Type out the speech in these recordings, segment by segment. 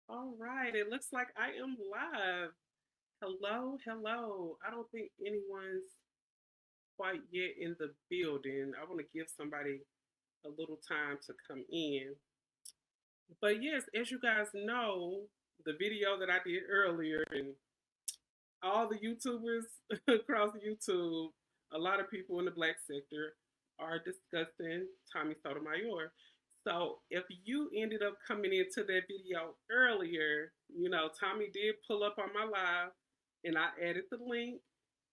All right, it looks like I am live. Hello, hello. I don't think anyone's quite yet in the building. I want to give somebody a little time to come in. But yes, as you guys know, the video that I did earlier and all the YouTubers across YouTube, a lot of people in the black sector are discussing Tommy Sotomayor. So if you ended up coming into that video earlier, Tommy did pull up on my live and I added the link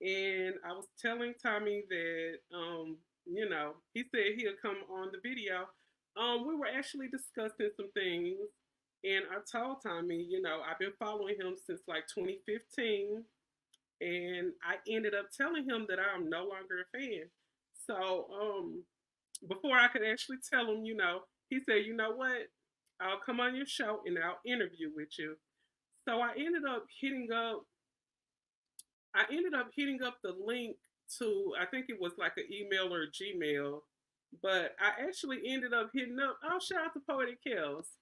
and I was telling Tommy that he said he'll come on the video. We were actually discussing some things and I told Tommy, I've been following him since like 2015 and I ended up telling him that I'm no longer a fan. So before I could actually tell him, he said, "You know what? I'll come on your show and I'll interview with you." So I ended up hitting up the link to, I think it was like an email or a Gmail, but I actually ended up hitting up. Oh, shout out to Poetic Kells.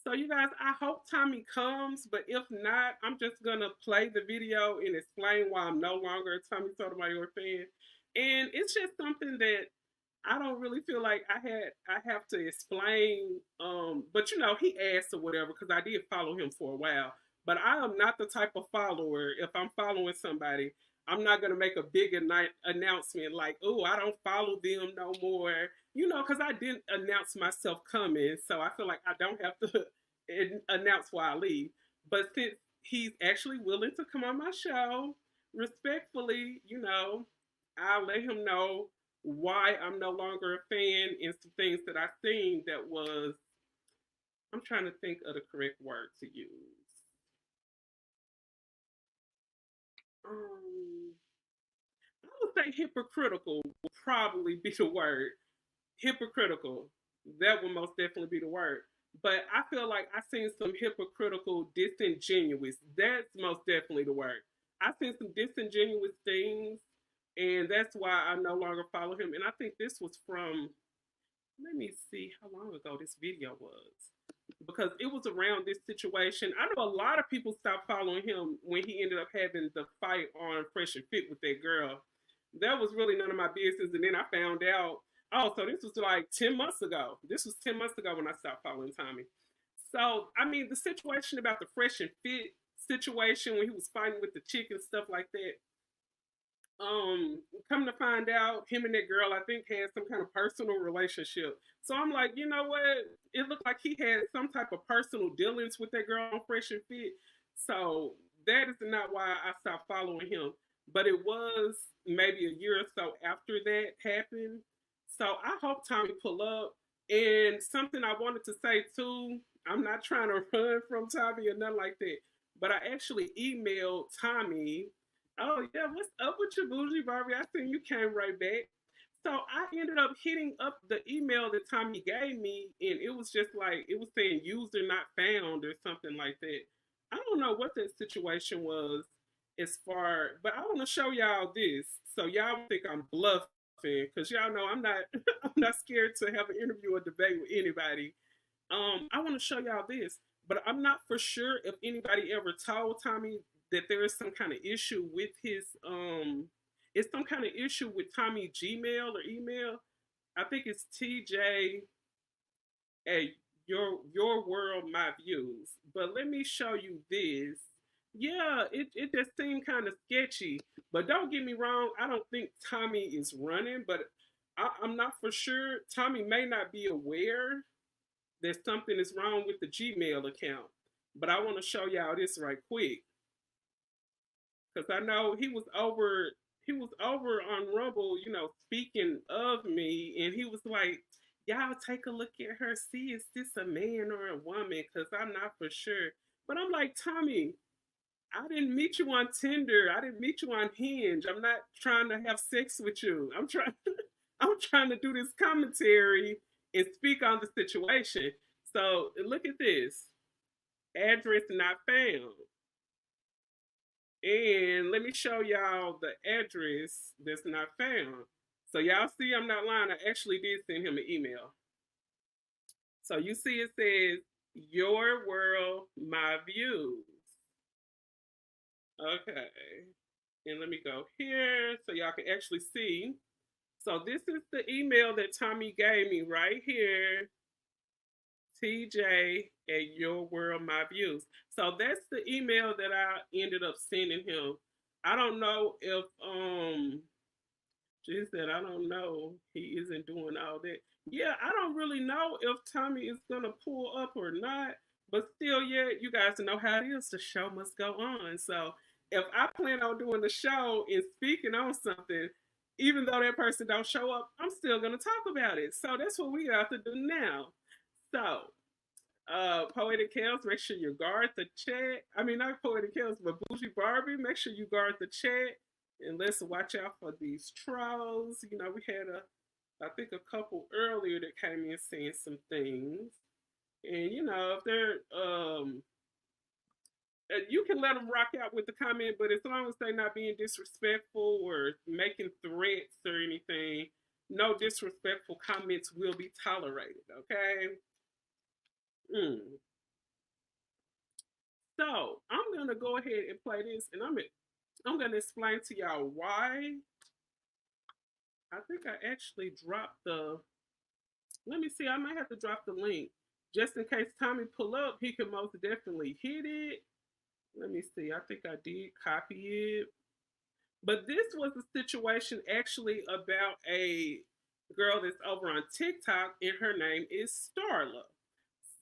So you guys, I hope Tommy comes, but if not, I'm just gonna play the video and explain why I'm no longer a Tommy Sotomayor fan. And it's just something that I don't really feel like I have to explain. But he asked or whatever because I did follow him for a while. But I am not the type of follower. If I'm following somebody, I'm not gonna make a big announcement like, "Oh, I don't follow them no more." Because I didn't announce myself coming, so I feel like I don't have to announce why I leave. But since he's actually willing to come on my show, respectfully, I'll let him know why I'm no longer a fan and some things that I've seen that was, I'm trying to think of the correct word to use. Um, I would say hypocritical would probably be the word. Hypocritical. That would most definitely be the word. But I feel like I've seen some hypocritical, disingenuous. That's most definitely the word. I've seen some disingenuous things, and that's why I no longer follow him. And I think this was from, let me see how long ago this video was. Because it was around this situation. I know a lot of people stopped following him when he ended up having the fight on Fresh and Fit with that girl. That was really none of my business. And then I found out, oh, so this was like 10 months ago. This was 10 months ago when I stopped following Tommy. So, I mean, the situation about the Fresh and Fit situation when he was fighting with the chick and stuff like that, come to find out, him and that girl, I think, had some kind of personal relationship. So I'm like, you know what? It looked like he had some type of personal dealings with that girl on Fresh and Fit. So that is not why I stopped following him. But it was maybe a year or so after that happened. So I hope Tommy pull up. And something I wanted to say too, I'm not trying to run from Tommy or nothing like that. But I actually emailed Tommy. Oh yeah, what's up with you, bougie Barbie? I seen you came right back. So I ended up hitting up the email that Tommy gave me, and it was just like it was saying user not found or something like that. I don't know what that situation was as far, but I want to show y'all this so y'all think I'm bluffing because y'all know I'm not I'm not scared to have an interview or debate with anybody. I want to show y'all this, but I'm not for sure if anybody ever told Tommy that there is some kind of issue with his it's some kind of issue with Tommy Gmail or email. I think it's TJ at your world my views. But let me show you this. Yeah, it just seemed kind of sketchy. But don't get me wrong, I don't think Tommy is running, but I'm not for sure. Tommy may not be aware that something is wrong with the Gmail account. But I want to show y'all this right quick because I know he was over on Rumble, speaking of me, and he was like, "Y'all take a look at her, see is this a man or a woman? Because I'm not for sure." But I'm like, Tommy, I didn't meet you on Tinder. I didn't meet you on Hinge. I'm not trying to have sex with you. I'm trying. I'm trying to do this commentary and speak on the situation. So look at this. Address not found. And let me show y'all the address that's not found. So y'all I'm not lying. I actually did send him an email. So you see it says Your world, my views. Okay. And let me go here so y'all can actually see. So this is the email that Tommy gave me right here. TJ at Your World My Views. So that's the email that I ended up sending him. I don't know if she said, I don't know. He isn't doing all that. Yeah, I don't really know if Tommy is going to pull up or not. But still, yeah, you guys know how it is. The show must go on. So if I plan on doing the show and speaking on something, even though that person don't show up, I'm still going to talk about it. So that's what we have to do now. So, Poetic Chaos, make sure you guard the chat. I mean, not Poetic Chaos, but Bougie Barbie, make sure you guard the chat. And let's watch out for these trolls. You know, we had I think a couple earlier that came in saying some things. And, you know, if they're, you can let them rock out with the comment, but as long as they're not being disrespectful or making threats or anything, no disrespectful comments will be tolerated, okay? Mm. So I'm gonna go ahead and play this, and I'm gonna explain to y'all why. I think I actually dropped the. Let me see. I might have to drop the link just in case Tommy pull up. He can most definitely hit it. Let me see. I think I did copy it. But this was a situation actually about a girl that's over on TikTok, and her name is Starla.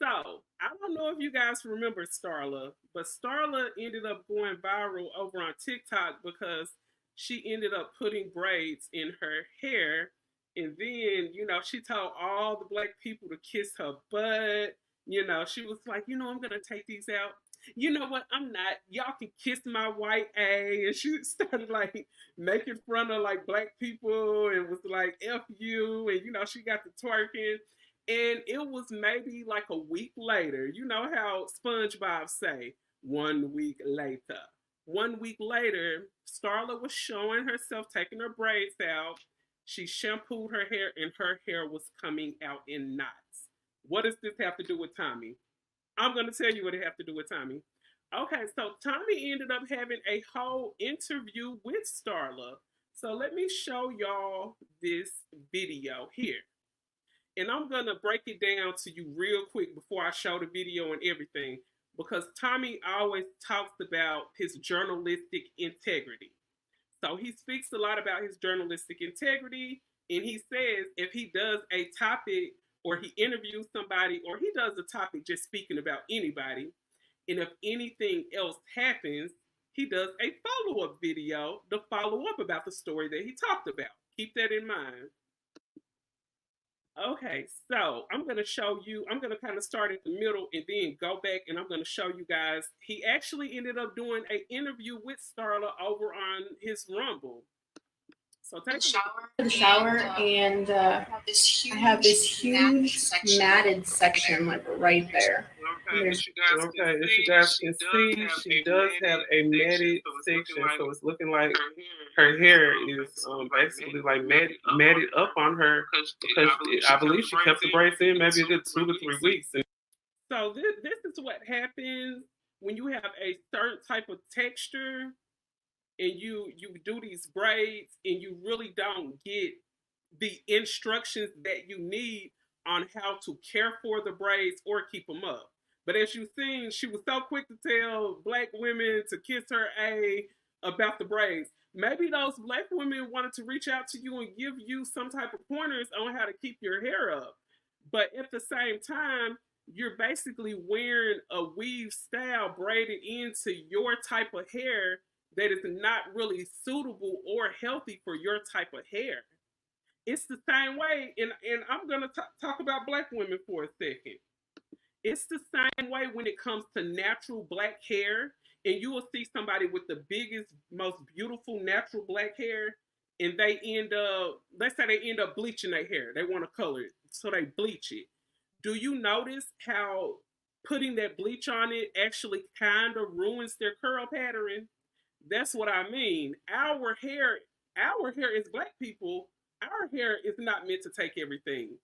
So I don't know if you guys remember Starla, but Starla ended up going viral over on TikTok because she ended up putting braids in her hair. And then, you know, she told all the black people to kiss her butt. You know, she was like, you know, I'm going to take these out. You know what? I'm not. Y'all can kiss my white A. And she started like making fun of like black people and was like, F you. And, you know, she got the twerking. And it was maybe like a week later. You know how SpongeBob say, 1 week later. 1 week later, Starla was showing herself taking her braids out. She shampooed her hair and her hair was coming out in knots. What does this have to do with Tommy? I'm going to tell you what it have to do with Tommy. Okay, so Tommy ended up having a whole interview with Starla. So let me show y'all this video here. And I'm going to break it down to you real quick before I show the video and everything, because Tommy always talks about his journalistic integrity. So he speaks a lot about his journalistic integrity, and he says if he does a topic or he interviews somebody or he does a topic just speaking about anybody, and if anything else happens, he does a follow up video to follow up about the story that he talked about. Keep that in mind. Okay, so I'm going to show you, I'm going to kind of start at the middle and then go back and I'm going to show you guys. He actually ended up doing an interview with Starla over on his Rumble. So take the shower and I have this huge matted section like right there. Okay, as you guys can see, she does have a matted section, so it's looking like her hair is basically like matted up on her because I believe she kept the braids in maybe a good 2 to 3 weeks. So this is what happens when you have a certain type of texture and you do these braids and you really don't get the instructions that you need on how to care for the braids or keep them up. But as you've seen, she was so quick to tell black women to kiss her A about the braids. Maybe those black women wanted to reach out to you and give you some type of pointers on how to keep your hair up. But at the same time, you're basically wearing a weave style braided into your type of hair that is not really suitable or healthy for your type of hair. It's the same way, and I'm going to talk about black women for a second. It's the same way when it comes to natural black hair, and you will see somebody with the biggest, most beautiful natural black hair, and they end up, let's say they end up bleaching their hair. They want to color it, so they bleach it. Do you notice how putting that bleach on it actually kind of ruins their curl pattern? That's what I mean. Our hair is black people. Our hair is not meant to take everything.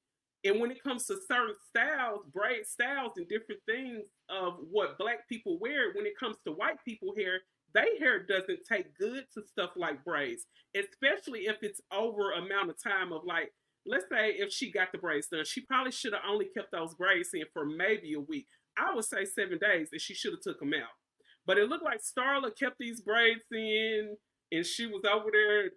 And when it comes to certain styles, braid styles and different things of what black people wear, when it comes to white people hair, their hair doesn't take good to stuff like braids, especially if it's over amount of time of like, let's say if she got the braids done, she probably should have only kept those braids in for maybe a week. I would say 7 days, and she should have took them out. But it looked like Starla kept these braids in, and she was over there,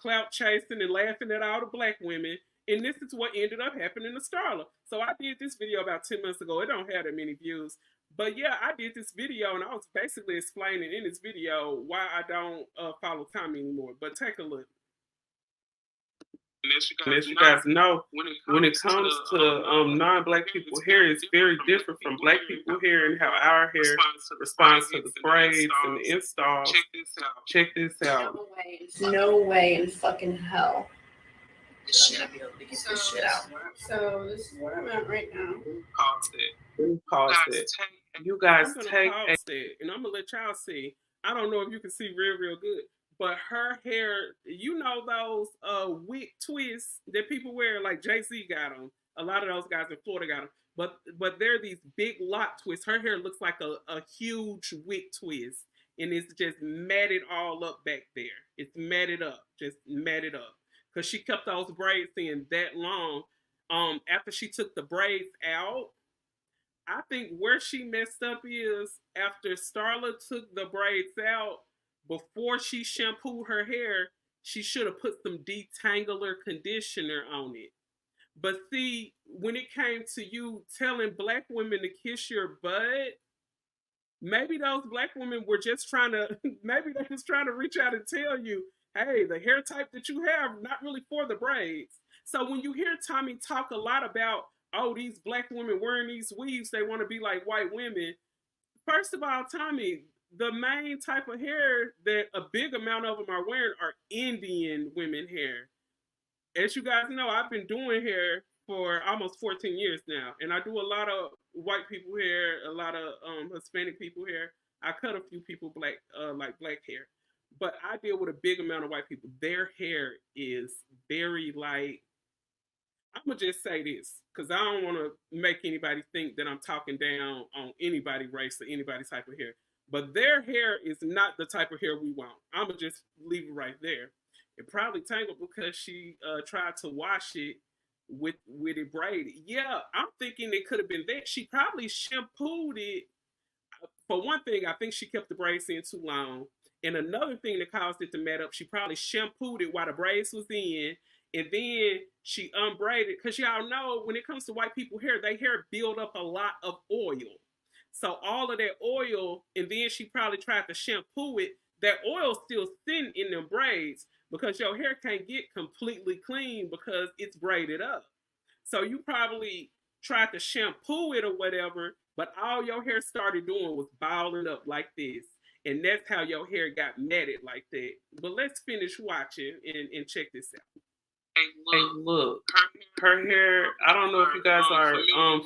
clout chasing and laughing at all the black women. And this is what ended up happening to Starla. So I did this video about 10 months ago. It don't have that many views. But yeah, I did this video, and I was basically explaining in this video why I don't follow Tommy anymore. But take a look. And as you guys know, when it comes to non-black people hair, it's very different from black people hair and how our hair responds to the braids and the installs. Check this out. No way in fucking hell. I'm gonna be able to get this shit out. So this is where I'm at right now. Pause it. You guys take it, and I'm gonna let y'all see. I don't know if you can see real good, but her hair, those wig twists that people wear, like Jay-Z got them. A lot of those guys in Florida got them. But they're these big lock twists. Her hair looks like a huge wig twist, and it's just matted all up back there. It's matted up, just matted up. Because she kept those braids in that long. After she took the braids out, I think where she messed up is after Starla took the braids out, before she shampooed her hair, she should have put some detangler conditioner on it. But see, when it came to you telling black women to kiss your butt, maybe those black women were just trying to, maybe they was trying to reach out and tell you, hey, the hair type that you have, not really for the braids. So when you hear Tommy talk a lot about, oh, these black women wearing these weaves, they want to be like white women. First of all, Tommy, the main type of hair that a big amount of them are wearing are Indian women hair. As you guys know, I've been doing hair for almost 14 years now. And I do a lot of white people hair, a lot of Hispanic people hair. I cut a few people black hair. But I deal with a big amount of white people. Their hair is very light. I'm going to just say this, because I don't want to make anybody think that I'm talking down on anybody's race or anybody's type of hair. But their hair is not the type of hair we want. I'm going to just leave it right there. It probably tangled because she tried to wash it with it braided. Yeah, I'm thinking it could have been that. She probably shampooed it. For one thing, I think she kept the braids in too long. And another thing that caused it to mat up, she probably shampooed it while the braids was in, and then she unbraided. Because y'all know, when it comes to white people hair, their hair build up a lot of oil. So all of that oil, and then she probably tried to shampoo it, that oil's still sitting in them braids because your hair can't get completely clean because it's braided up. So you probably tried to shampoo it or whatever, but all your hair started doing was balling up like this. And that's how your hair got matted like that. But let's finish watching and check this out. Hey, look. Her hair, I don't know if you guys are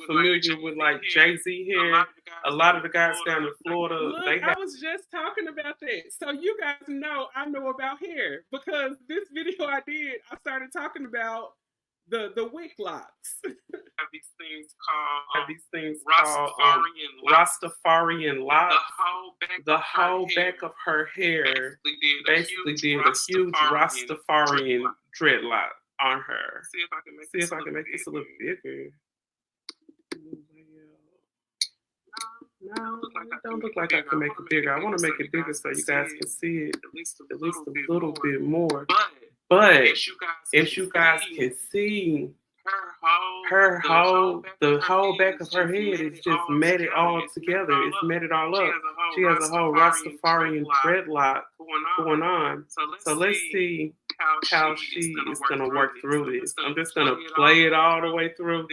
familiar with like Jay-Z hair. A lot of the guys down in Florida, look, I was just talking about that. So you guys know I know about hair because this video I did, I started talking about the wig locks. Have these things called Rastafarian locks. The whole back of her hair basically did a huge Rastafarian dreadlock on her. See if I can make this a little bigger. No, it don't look like I can make it bigger. I want to make it bigger so you guys can see it at least a little bit more. But if you guys can see, the whole back of her head is just matted all together. It's matted all up. She has a whole Rastafarian dreadlock going on. So let's see how she is going to work through this. I'm just going to play it all the way through.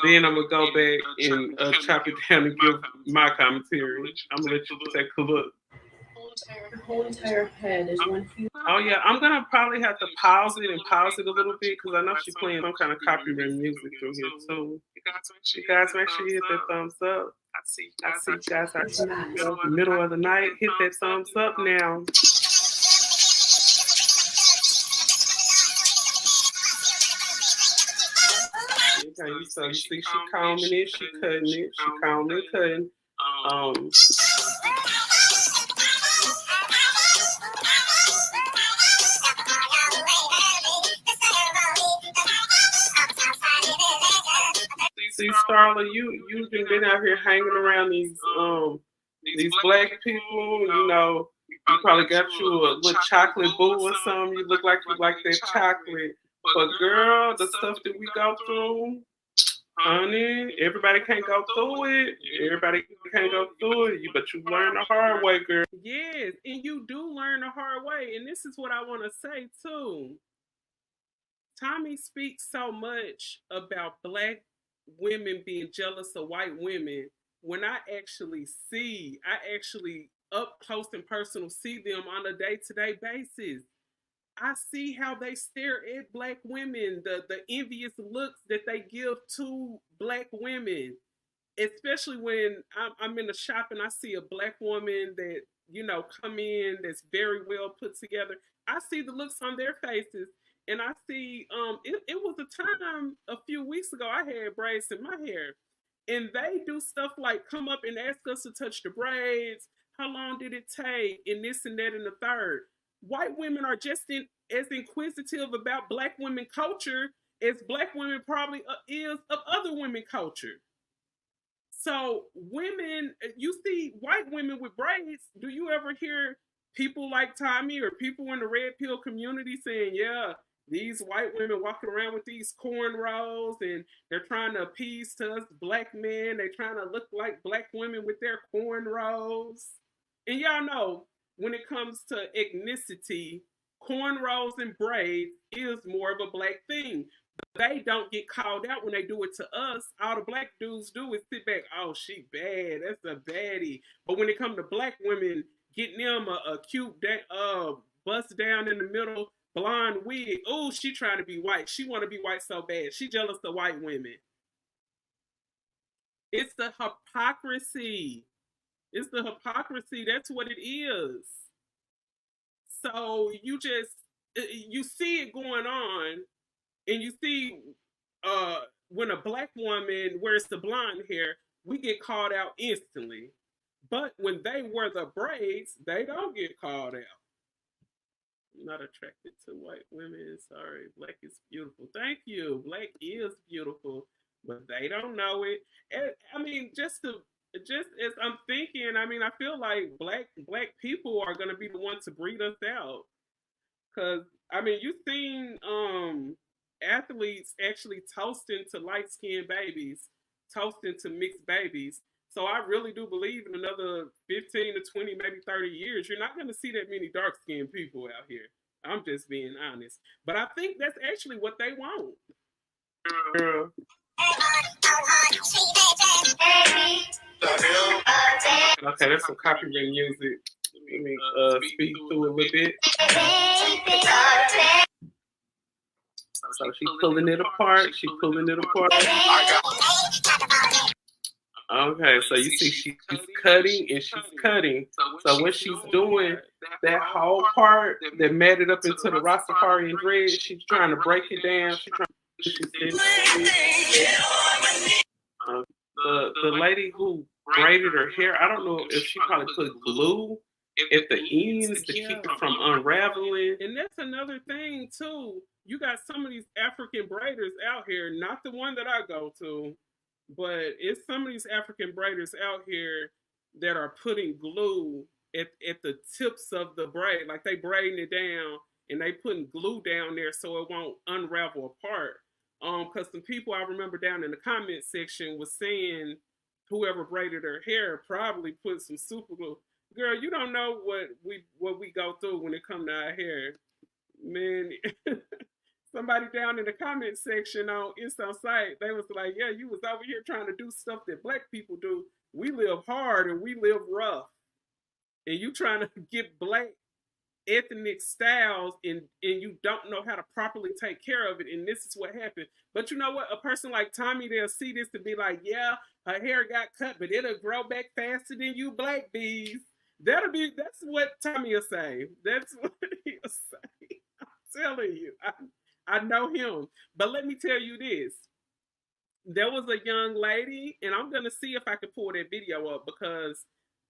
Then I'm going to go back and chop it down and give my commentary. I'm going to let you take a look. Her whole entire head is one huge. Oh yeah, I'm gonna probably have to pause it a little bit because I know she's playing some kind of copyright music through here too. You guys make sure you hit that thumbs up. I see you guys are in the middle of the night. Hit that thumbs up now. Okay, so you see she combing it, she cutting it, she combing and cutting. See, Starla, you've been out here hanging around these black people. You know, you probably got you a little chocolate boo or something. You look like you like that chocolate. But girl, the stuff that we go through, honey, everybody can't go through it. Everybody can't go through it. But you learn the hard way, girl. Yes, and you do learn the hard way. And this is what I want to say too. Tommy speaks so much about black women being jealous of white women. When I actually up close and personal see them on a day-to-day basis. I see how they stare at black women, the envious looks that they give to black women, especially when I'm in the shop and I see a black woman that, come in that's very well put together. I see the looks on their faces. And I see, it was a time a few weeks ago I had braids in my hair. And they do stuff like come up and ask us to touch the braids. How long did it take? And this and that and the third. White women are just as inquisitive about black women culture as black women probably is of other women culture. So women, you see white women with braids. Do you ever hear people like Tommy or people in the red pill community saying, yeah, these white women walking around with these cornrows and they're trying to appease to us black men. They're trying to look like black women with their cornrows. And y'all know, when it comes to ethnicity, cornrows and braids is more of a black thing. They don't get called out when they do it to us. All the black dudes do is sit back, oh, she bad, that's a baddie. But when it comes to black women, getting them a cute bust down in the middle blonde wig, oh, she trying to be white. She want to be white so bad. She jealous of white women. It's the hypocrisy. It's the hypocrisy. That's what it is. So you see it going on, and you see when a black woman wears the blonde hair, we get called out instantly. But when they wear the braids, they don't get called out. I'm not attracted to white women. Sorry, black is beautiful. Thank you. Black is beautiful, but they don't know it. And, I mean, just as I'm thinking, I mean, I feel like black people are gonna be the ones to breed us out. Cause I mean, you've seen athletes actually toasting to light skinned babies, toasting to mixed babies. So I really do believe in another 15 to 20, maybe 30 years, you're not going to see that many dark skinned people out here. I'm just being honest. But I think that's actually what they want. Girl. Okay, that's some copyright music. Let me speak through a little bit. So she's pulling it apart. Okay, so you see she's cutting and she's cutting. So what she's doing, that whole part that matted up into the Rastafarian dread, she's trying to break it down. The lady who braided her hair, I don't know if she probably put glue at the ends to keep it from unraveling. And that's another thing too. You got some of these African braiders out here, not the one that I go to, but it's some of these African braiders out here that are putting glue at the tips of the braid. Like they braiding it down and they putting glue down there so it won't unravel apart. Because some people I remember down in the comment section was saying whoever braided her hair probably put some super glue. Girl, you don't know what we go through when it comes to our hair. Man, somebody down in the comment section on Site, they was like, yeah, you was over here trying to do stuff that black people do. We live hard and we live rough. And you trying to get black ethnic styles and you don't know how to properly take care of it, and this is what happened. But you know what? A person like Tommy, they'll see this and be like, yeah, her hair got cut, but it'll grow back faster than you black bees. That's what Tommy will say. That's what he'll say. I'm telling you. I know him. But let me tell you this. there was a young lady, and I'm gonna see if I can pull that video up because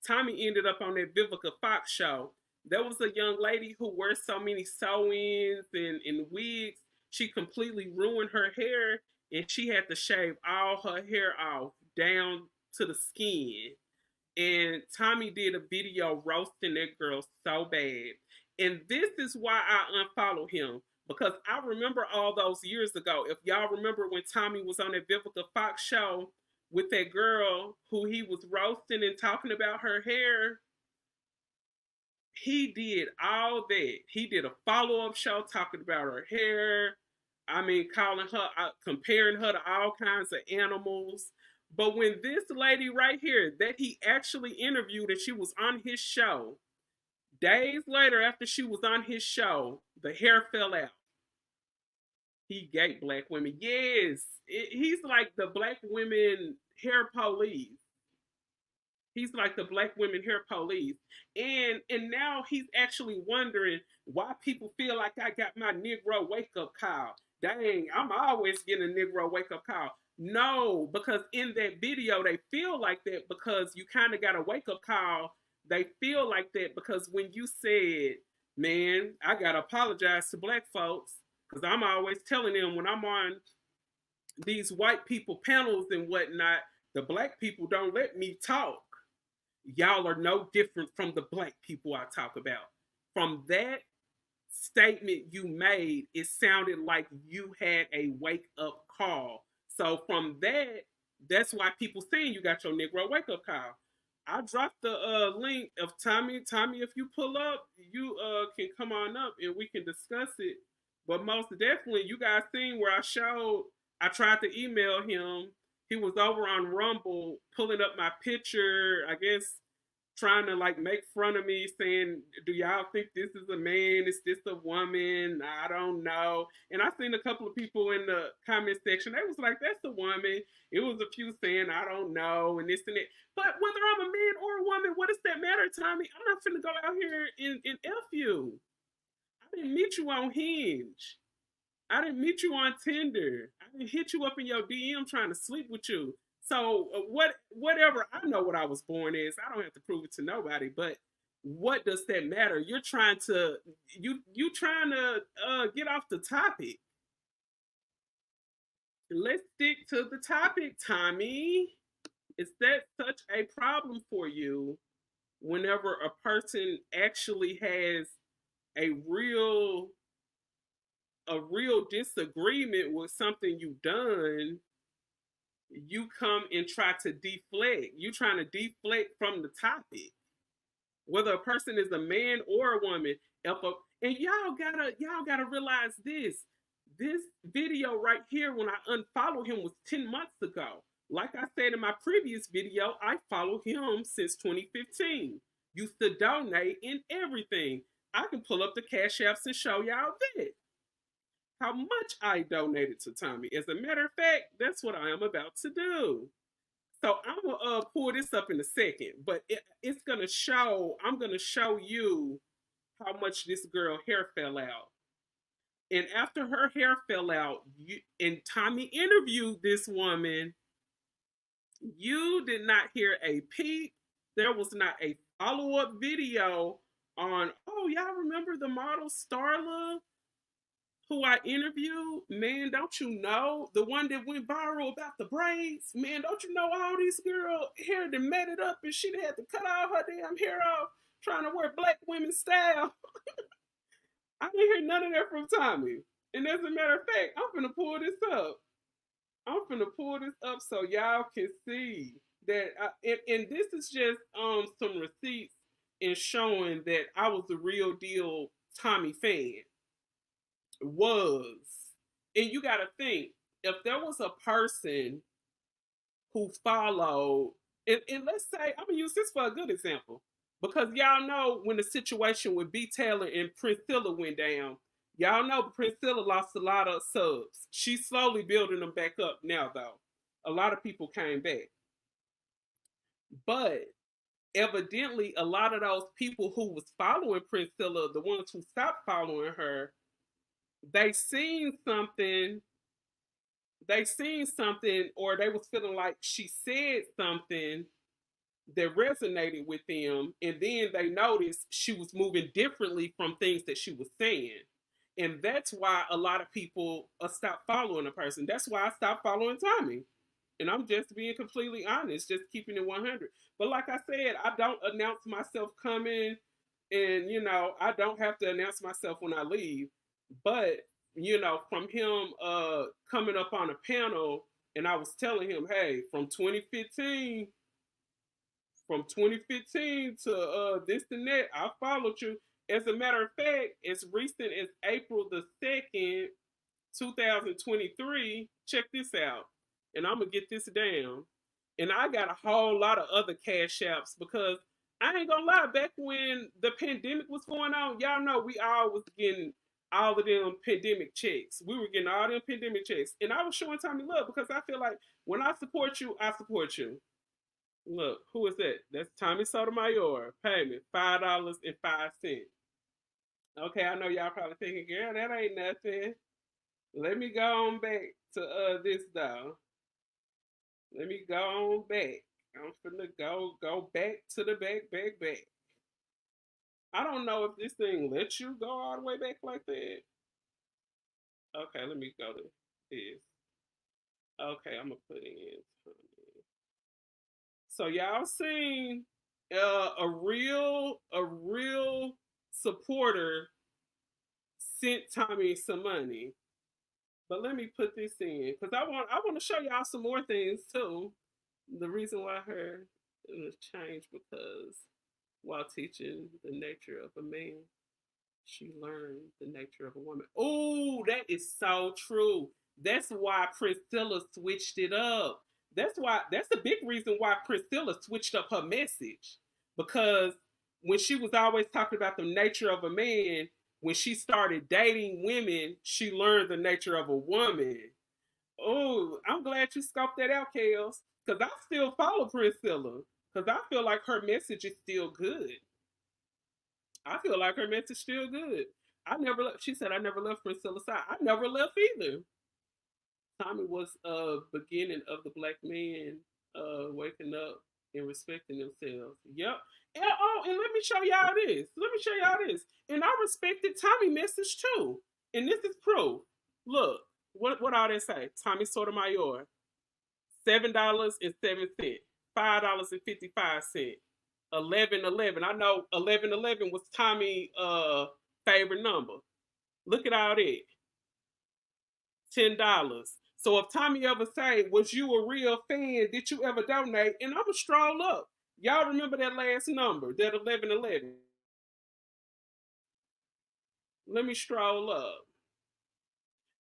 Tommy ended up on that Vivica Fox show. There was a young lady who wears so many sew-ins and wigs. She completely ruined her hair, and she had to shave all her hair off down to the skin. And Tommy did a video roasting that girl so bad. And this is why I unfollowed him. Because I remember all those years ago. If y'all remember when Tommy was on that Vivica Fox show with that girl who he was roasting and talking about her hair, he did all that. He did a follow up show talking about her hair. I mean, calling her, comparing her to all kinds of animals. But when this lady right here that he actually interviewed and she was on his show, days later after she was on his show, the hair fell out. He gay black women. Yes, he's like the black women hair police. He's like the black women hair police. And now he's actually wondering why people feel like I got my Negro wake up call. Dang, I'm always getting a Negro wake up call. No, because in that video they feel like that because you kind of got a wake up call. They feel like that because when you said, man, I gotta apologize to black folks because I'm always telling them when I'm on these white people panels and whatnot, the black people don't let me talk. Y'all are no different from the black people I talk about. From that statement you made, it sounded like you had a wake up call. So from that, that's why people saying you got your Negro wake up call. I dropped the link of Tommy. Tommy, if you pull up, you can come on up and we can discuss it. But most definitely, you guys seen where I showed. I tried to email him. He was over on Rumble pulling up my picture. I guess trying to like make fun of me, saying, "Do y'all think this is a man? Is this a woman? I don't know." And I seen a couple of people in the comment section. They was like, "That's a woman." It was a few saying, "I don't know," and this and that. But whether I'm a man or a woman, what does that matter, Tommy? I'm not finna go out here and f you. I didn't meet you on Hinge. I didn't meet you on Tinder. I didn't hit you up in your DM trying to sleep with you. So whatever, I know what I was born as. I don't have to prove it to nobody. But what does that matter? You're trying to you trying to get off the topic. Let's stick to the topic, Tommy. Is that such a problem for you whenever a person actually has a real disagreement with something you've done, you come and try to deflect. You trying to deflect from the topic. Whether a person is a man or a woman, and y'all gotta realize this. This video right here, when I unfollowed him, was 10 months ago. Like I said in my previous video, I followed him since 2015. Used to donate in everything. I can pull up the cash apps and show y'all that how much I donated to Tommy. As a matter of fact, that's what I am about to do. So I'm gonna pull this up in a second, but it's gonna show. I'm gonna show you how much this girl hair fell out. And after her hair fell out, and Tommy interviewed this woman, you did not hear a peep. There was not a follow up video on. Oh, y'all remember the model Starla? Who I interviewed, man, don't you know? The one that went viral about the braids, man, don't you know all these girl hair that met it up and she had to cut all her damn hair off trying to wear black women style. I didn't hear none of that from Tommy. And as a matter of fact, I'm finna pull this up. I'm finna pull this up so y'all can see that. And this is just some receipts and showing that I was a real deal Tommy fan. Was. And you got to think, if there was a person who followed, and let's say, I'm going to use this for a good example, because y'all know when the situation with B. Taylor and Priscilla went down, y'all know Priscilla lost a lot of subs. She's slowly building them back up now, though. A lot of people came back. But evidently, a lot of those people who was following Priscilla, the ones who stopped following her, they seen something they seen something or they was feeling like she said something that resonated with them, and then they noticed she was moving differently from things that she was saying. And that's why a lot of people stop following a person. That's why I stopped following Tommy. And I'm just being completely honest, just keeping it 100. But like I said, I don't announce myself coming, and I don't have to announce myself when I leave. But from him coming up on a panel, and I was telling him, hey, from 2015 to this and that, I followed you. As a matter of fact, as recent as April the 2nd, 2023, check this out. And I'm going to get this down. And I got a whole lot of other cash apps because I ain't going to lie, back when the pandemic was going on, y'all know we all was getting all of them pandemic checks. We were getting all them pandemic checks. And I was showing Tommy love because I feel like when I support you, I support you. Look, who is that? That's Tommy Sotomayor. Payment $5.05. Okay, I know y'all probably thinking, girl, that ain't nothing. Let me go on back to this though. Let me go on back. I'm finna go back to the back. I don't know if this thing lets you go all the way back like that. Okay, let me go to this. Okay, I'm gonna put in. So y'all seen a real supporter sent Tommy some money. But let me put this in because I want to show y'all some more things too. The reason why her was changed because while teaching the nature of a man, she learned the nature of a woman. Oh, that is so true. That's why Priscilla switched it up. That's the big reason why Priscilla switched up her message. Because when she was always talking about the nature of a man, when she started dating women, she learned the nature of a woman. Oh, I'm glad you scoped that out, Kels. Because I still follow Priscilla. Because I feel like her message is still good. I feel like her message still good. She said I never left Priscilla's side. I never left either. Tommy was a beginning of the black man waking up and respecting themselves. Yep. And let me show y'all this. And I respected Tommy message too. And this is proof. Look, what all they say? Tommy Sotomayor, $7.07, $5.55, 1111. I know 1111 was Tommy favorite number. Look at all that. $10. So if Tommy ever say, was you a real fan? Did you ever donate? And I'ma stroll up. Y'all remember that last number, that 1111. Let me stroll up.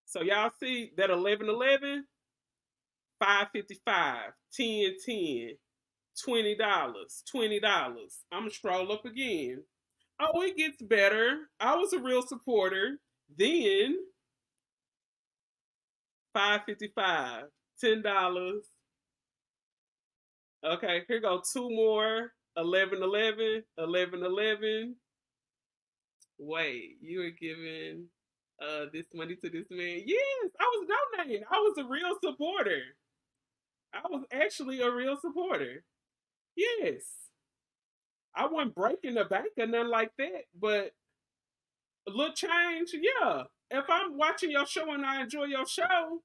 So y'all see that 1111, 555, 1010, $20. I'ma stroll up again. Oh, it gets better. I was a real supporter. Then 555, $10. Okay, here go two more. 1111, 1111. Wait, you were giving this money to this man? Yes, I was donating. I was a real supporter. I was actually a real supporter. Yes. I wasn't breaking the bank or nothing like that, but a little change, yeah. If I'm watching your show and I enjoy your show,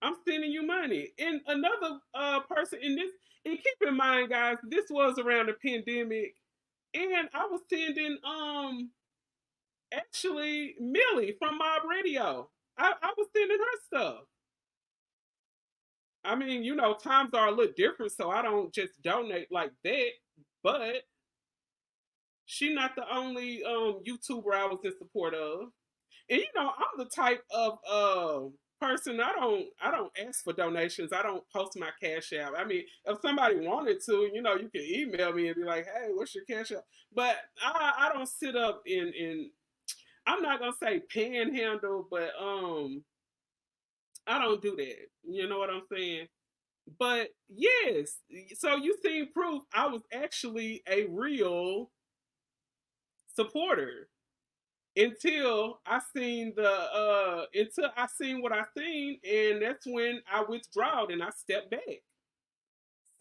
I'm sending you money. And another person in this, and keep in mind, guys, this was around the pandemic, and I was sending actually Millie from Mob Radio. I was sending her stuff. I mean, times are a little different, so I don't just donate like that. But she not the only YouTuber I was in support of. And I'm the type of person I don't ask for donations. I don't post my cash app. I mean, if somebody wanted to, you can email me and be like, hey, what's your cash app? But I don't sit up in I'm not gonna say panhandle, but I don't do that. You know what I'm saying? But yes, so you seen proof I was actually a real supporter. until I seen what I seen, and that's when I withdrawed and I stepped back.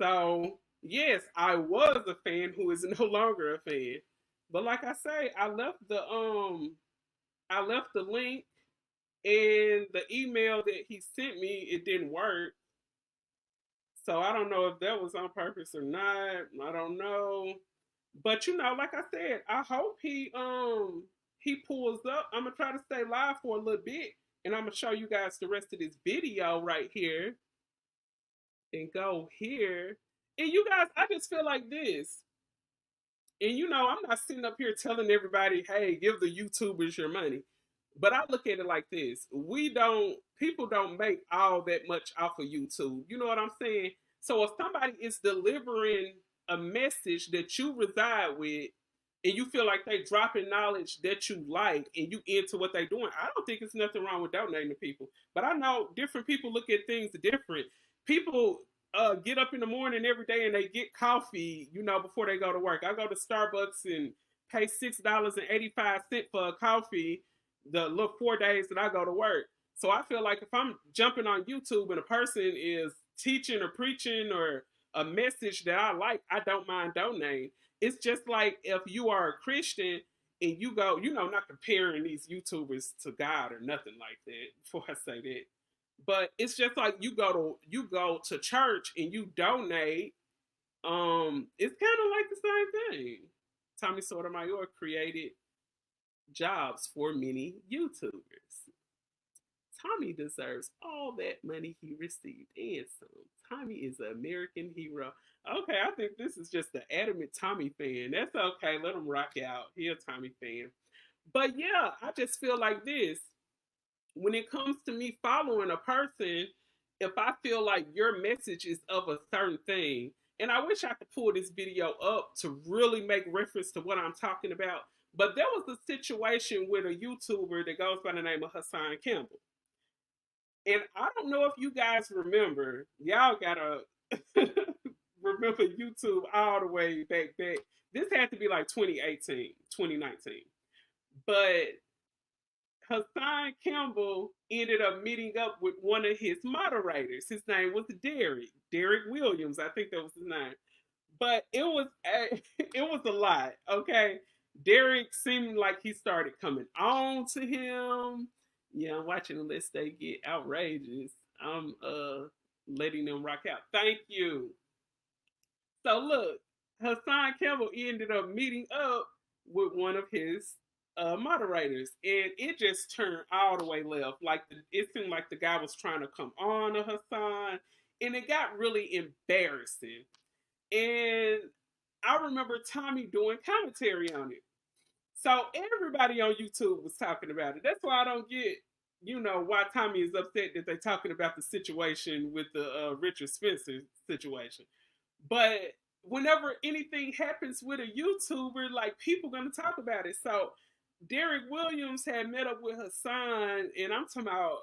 So yes, I was a fan who is no longer a fan. But like I say, I left the link and the email that he sent me, it didn't work. So I don't know if that was on purpose or not. I don't know. But like I said, I hope he pulls up. I'm gonna try to stay live for a little bit, and I'm gonna show you guys the rest of this video right here, and go here. And you guys, I just feel like this. And I'm not sitting up here telling everybody, hey, give the YouTubers your money. But I look at it like this. People don't make all that much off of YouTube. You know what I'm saying? So if somebody is delivering a message that you reside with, and you feel like they dropping knowledge that you like and you into what they're doing, I don't think it's nothing wrong with donating to people. But I know different people look at things different. People get up in the morning every day and they get coffee, before they go to work. I go to Starbucks and pay $6.85 for a coffee the little 4 days that I go to work. So I feel like if I'm jumping on YouTube and a person is teaching or preaching or a message that I like, I don't mind donating. It's just like if you are a Christian and you go, not comparing these YouTubers to God or nothing like that before I say that. But it's just like you go to church and you donate. It's kind of like the same thing. Tommy Sotomayor created jobs for many YouTubers. Tommy deserves all that money he received and some. Tommy is an American hero. Okay, I think this is just an adamant Tommy fan. That's okay. Let him rock out. He a Tommy fan. But yeah, I just feel like this. When it comes to me following a person, if I feel like your message is of a certain thing, and I wish I could pull this video up to really make reference to what I'm talking about, but there was a situation with a YouTuber that goes by the name of Hassan Campbell. And I don't know if you guys remember, y'all gotta remember YouTube all the way back. This had to be like 2018, 2019. But Hassan Campbell ended up meeting up with one of his moderators. His name was Derek Williams. I think that was his name. But it was a lot. Okay, Derek seemed like he started coming on to him. Yeah, I'm watching unless they get outrageous. I'm letting them rock out. Thank you. So look, Hassan Campbell ended up meeting up with one of his moderators, and it just turned all the way left. Like it seemed like the guy was trying to come on to Hassan, and it got really embarrassing. And I remember Tommy doing commentary on it. So everybody on YouTube was talking about it. That's why I don't get, why Tommy is upset that they're talking about the situation with the Richard Spencer situation. But whenever anything happens with a YouTuber, like people gonna talk about it. So Derek Williams had met up with Hassan, and I'm talking about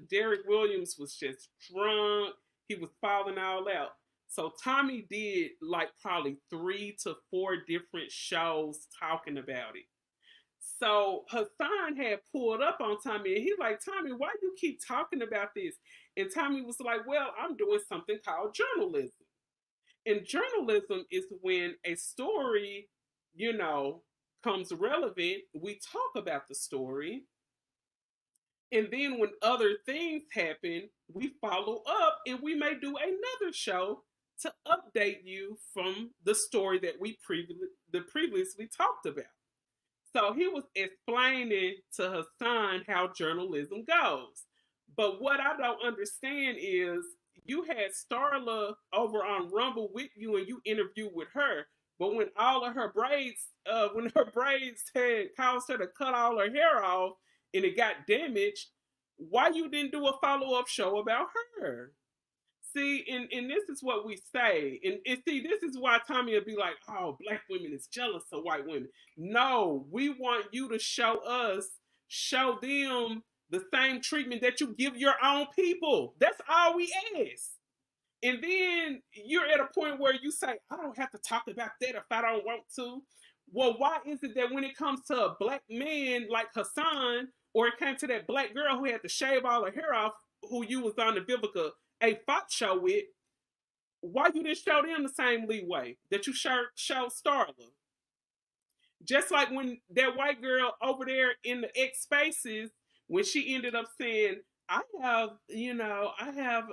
Derek Williams was just drunk. He was falling all out. So Tommy did like probably 3 to 4 different shows talking about it. So Hassan had pulled up on Tommy, and he's like, Tommy, why do you keep talking about this? And Tommy was like, well, I'm doing something called journalism. And journalism is when a story, comes relevant, we talk about the story. And then when other things happen, we follow up and we may do another show to update you from the story that we previously talked about. So he was explaining to Hassan how journalism goes. But what I don't understand is you had Starla over on Rumble with you and you interviewed with her. But when all of her braids, when her braids had caused her to cut all her hair off and it got damaged, why you didn't do a follow-up show about her? See, and this is what we say. And see, this is why Tommy will be like, oh, black women is jealous of white women. No, we want you to show them the same treatment that you give your own people. That's all we ask. And then you're at a point where you say, I don't have to talk about that if I don't want to. Well, why is it that when it comes to a black man like Hassan, or it came to that black girl who had to shave all her hair off, who you was on the Vivica A. Fox show with, why you didn't show them the same leeway that you showed Starla? Just like when that white girl over there in the X Spaces, when she ended up saying, I have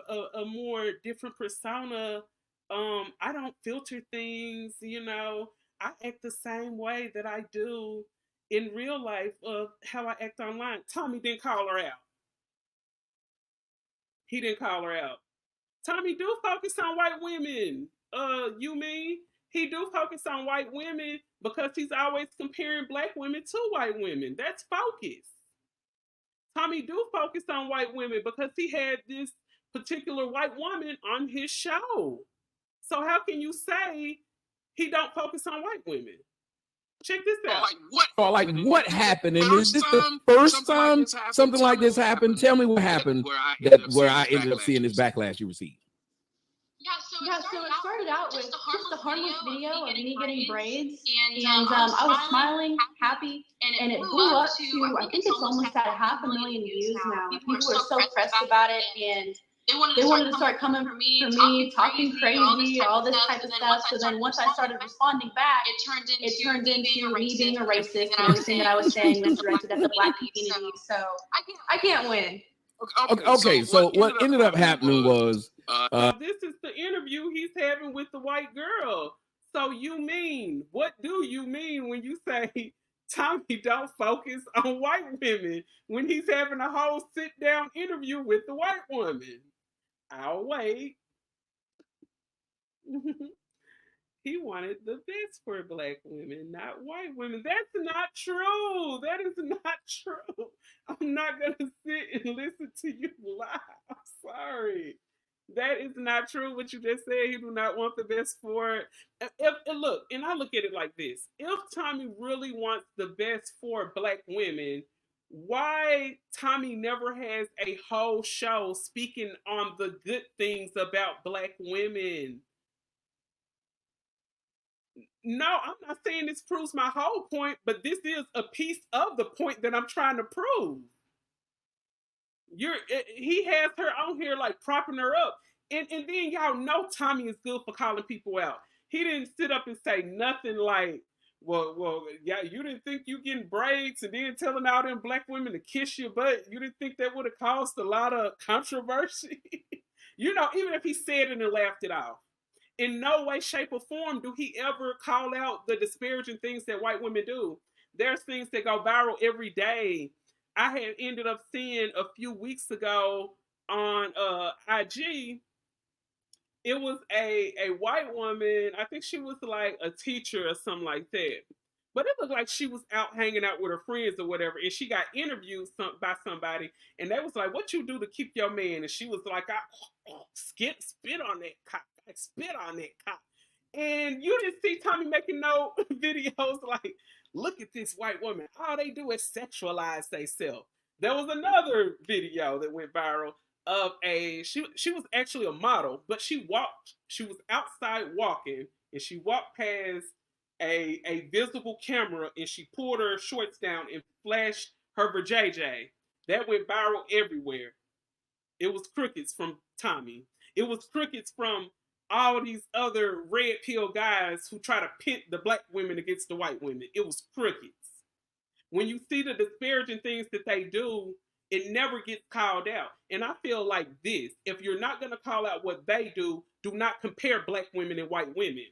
a more different persona. I don't filter things, I act the same way that I do in real life of how I act online. Tommy didn't call her out. He didn't call her out. Tommy do focus on white women. You mean he do focus on white women because he's always comparing black women to white women. That's focus. Tommy do focus on white women because he had this particular white woman on his show. So how can you say he don't focus on white women? Check this out. What happened? And is this the first time something like this happened? Tell me what happened where I ended up seeing this backlash you received. Yeah, so it started out with just a harmless video of me getting braids, and I was smiling, happy, and it blew up to, I think it's almost at 500,000 views now. People were so pressed about it, and they wanted to start coming for me, talking crazy, all this type of stuff. So then once I started responding back, it turned into me being a racist, and everything that I was saying was directed at the black community. So I can't win. Okay, so what ended up happening was this is the interview he's having with the white girl. So what do you mean when you say Tommy don't focus on white women when he's having a whole sit down interview with the white woman? I'll wait. He wanted the best for black women, not white women. That's not true. That is not true. I'm not going to sit and listen to you lie. I'm sorry. That is not true what you just said. He do not want the best for it. Look, and I look at it like this. If Tommy really wants the best for black women, why Tommy never has a whole show speaking on the good things about black women? No, I'm not saying this proves my whole point, but this is a piece of the point that I'm trying to prove. He has her on here like propping her up. And then y'all know Tommy is good for calling people out. He didn't sit up and say nothing like, well, yeah, you didn't think you getting braids and then telling all them black women to kiss your butt. You didn't think that would have caused a lot of controversy? Even if he said it and laughed it off. In no way, shape, or form do he ever call out the disparaging things that white women do. There's things that go viral every day. I had ended up seeing a few weeks ago on IG. It was a white woman. I think she was like a teacher or something like that. But it looked like she was out hanging out with her friends or whatever. And she got interviewed by somebody. And they was like, what you do to keep your man? And she was like, I spit on that cop. I spit on that cop. And you didn't see Tommy making no videos like, look at this white woman. All they do is sexualize themselves. There was another video that went viral of she was actually a model, but she was outside walking, and she walked past a visible camera, and she pulled her shorts down and flashed her vajayjay. That went viral everywhere. It was crickets from Tommy. It was crickets from all these other red pill guys who try to pit the black women against the white women. It was crickets. When you see the disparaging things that they do, it never gets called out. And I feel like this: if you're not going to call out what they do not compare black women and white women.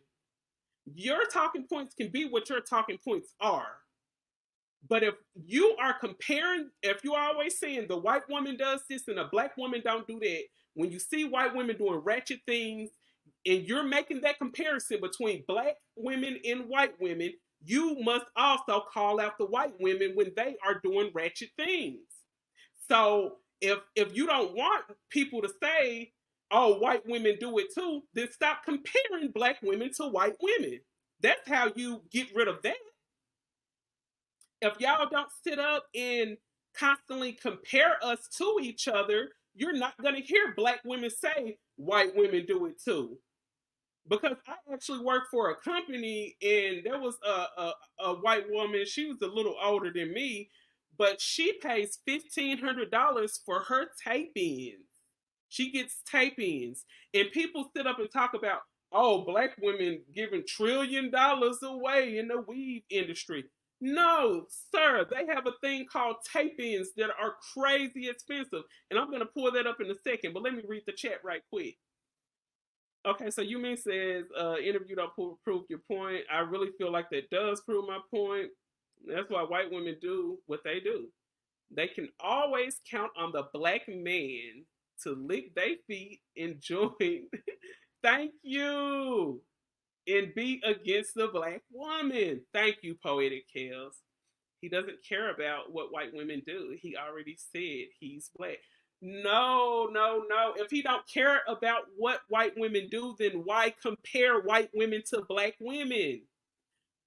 Your talking points can be what your talking points are. But if you are comparing, if you're always saying the white woman does this and a black woman don't do that, when you see white women doing ratchet things and you're making that comparison between black women and white women, you must also call out the white women when they are doing ratchet things. So if you don't want people to say, oh, white women do it too, then stop comparing black women to white women. That's how you get rid of that. If y'all don't sit up and constantly compare us to each other, you're not going to hear black women say white women do it too. because I actually worked for a company, and there was a white woman. She was a little older than me, but she pays $1,500 for her tape-ins. She gets tape-ins, and people sit up and talk about, oh, black women giving $1 trillion away in the weave industry. No, sir, they have a thing called tape-ins that are crazy expensive, and I'm gonna pull that up in a second. But let me read the chat right quick. Okay, so Yumin says, interview don't prove your point. I really feel like that does prove my point. That's why white women do what they do. They can always count on the black man to lick their feet and join. Thank you. And be against the black woman. Thank you, Poetic Kales. He doesn't care about what white women do. He already said he's black. No, no, no. If he don't care about what white women do, then why compare white women to black women?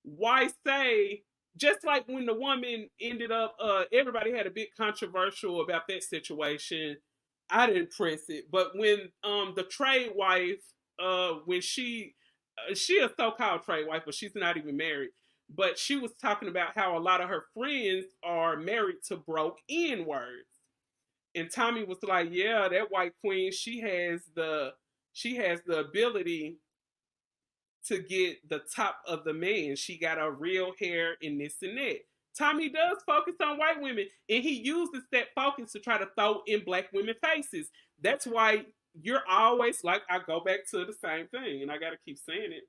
Why say, just like when the woman ended up, everybody had a bit controversial about that situation. I didn't press it, but when the trade wife, when she a so-called trade wife, but she's not even married. But she was talking about how a lot of her friends are married to broke N-words. And Tommy was like, yeah, that white queen, she has the ability to get the top of the man. She got a real hair and this and that. Tommy does focus on white women, and he uses that focus to try to throw in black women faces. That's why you're always like, I go back to the same thing, and I gotta keep saying it.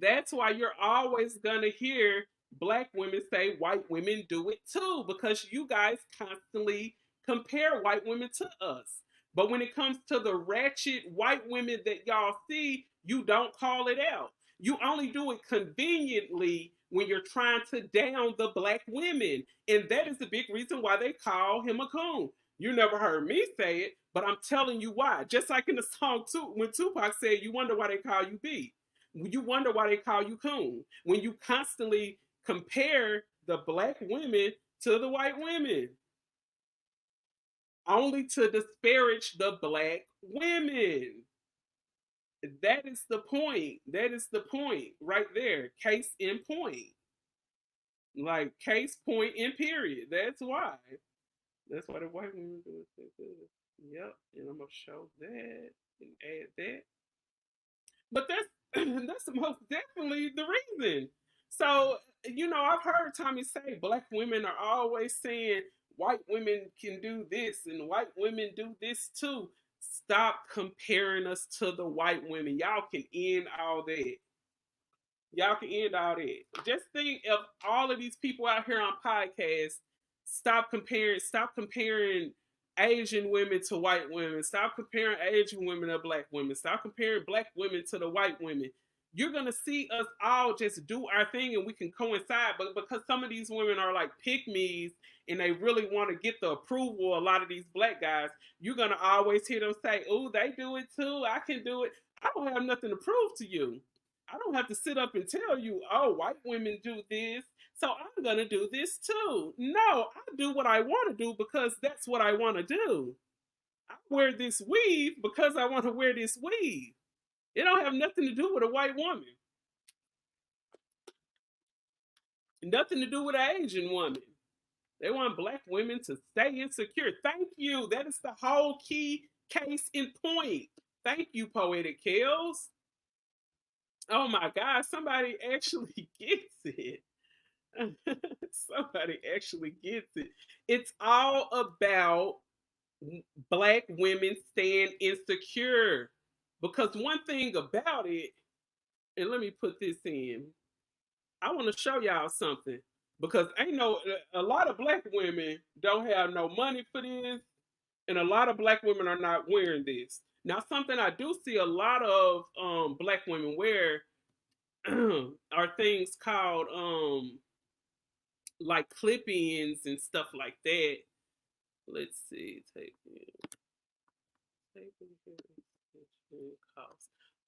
That's why you're always gonna hear black women say white women do it too, because you guys constantly compare white women to us. But when it comes to the ratchet white women that y'all see, you don't call it out. You only do it conveniently when you're trying to down the black women. And that is the big reason why they call him a coon. You never heard me say it, but I'm telling you why. Just like in the song too, when Tupac said, you wonder why they call you B. You wonder why they call you coon. When you constantly compare the black women to the white women. Only to disparage the black women. That is the point. That is the point right there. Case in point. Like case point in period. That's why. That's why the white women do it so good. Yep. And I'm gonna show that and add that. But that's most definitely the reason. So, I've heard Tommy say black women are always saying white women can do this and white women do this too. Stop comparing us to the white women. Y'all can end all that. Y'all can end all that. Just think of all of these people out here on podcasts. Stop comparing Asian women to white women. Stop comparing Asian women to black women. Stop comparing black women to the white women. You're going to see us all just do our thing and we can coincide. But because some of these women are like pick-me's and they really want to get the approval of a lot of these black guys, you're going to always hear them say, oh, they do it too. I can do it. I don't have nothing to prove to you. I don't have to sit up and tell you, oh, white women do this, so I'm going to do this too. No, I do what I want to do because that's what I want to do. I wear this weave because I want to wear this weave. It don't have nothing to do with a white woman. Nothing to do with an Asian woman. They want black women to stay insecure. Thank you. That is the whole key case in point. Thank you, Poetic Kales. Oh my God, somebody actually gets it. Somebody actually gets it. It's all about black women staying insecure. Because one thing about it, and let me put this in, I want to show y'all something. Because a lot of black women don't have no money for this, and a lot of black women are not wearing this. Now, something I do see a lot of black women wear are things called like clip-ins and stuff like that. Let's see,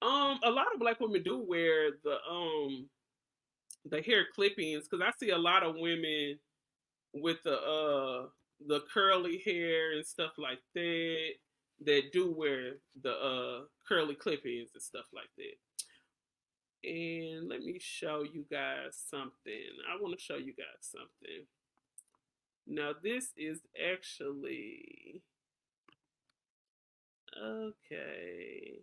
a lot of black women do wear the hair clip-ins because I see a lot of women with the curly hair and stuff like that. that do wear the curly clip-ins and stuff like that. And let me show you guys something. I want to show you guys something. Now this is actually okay.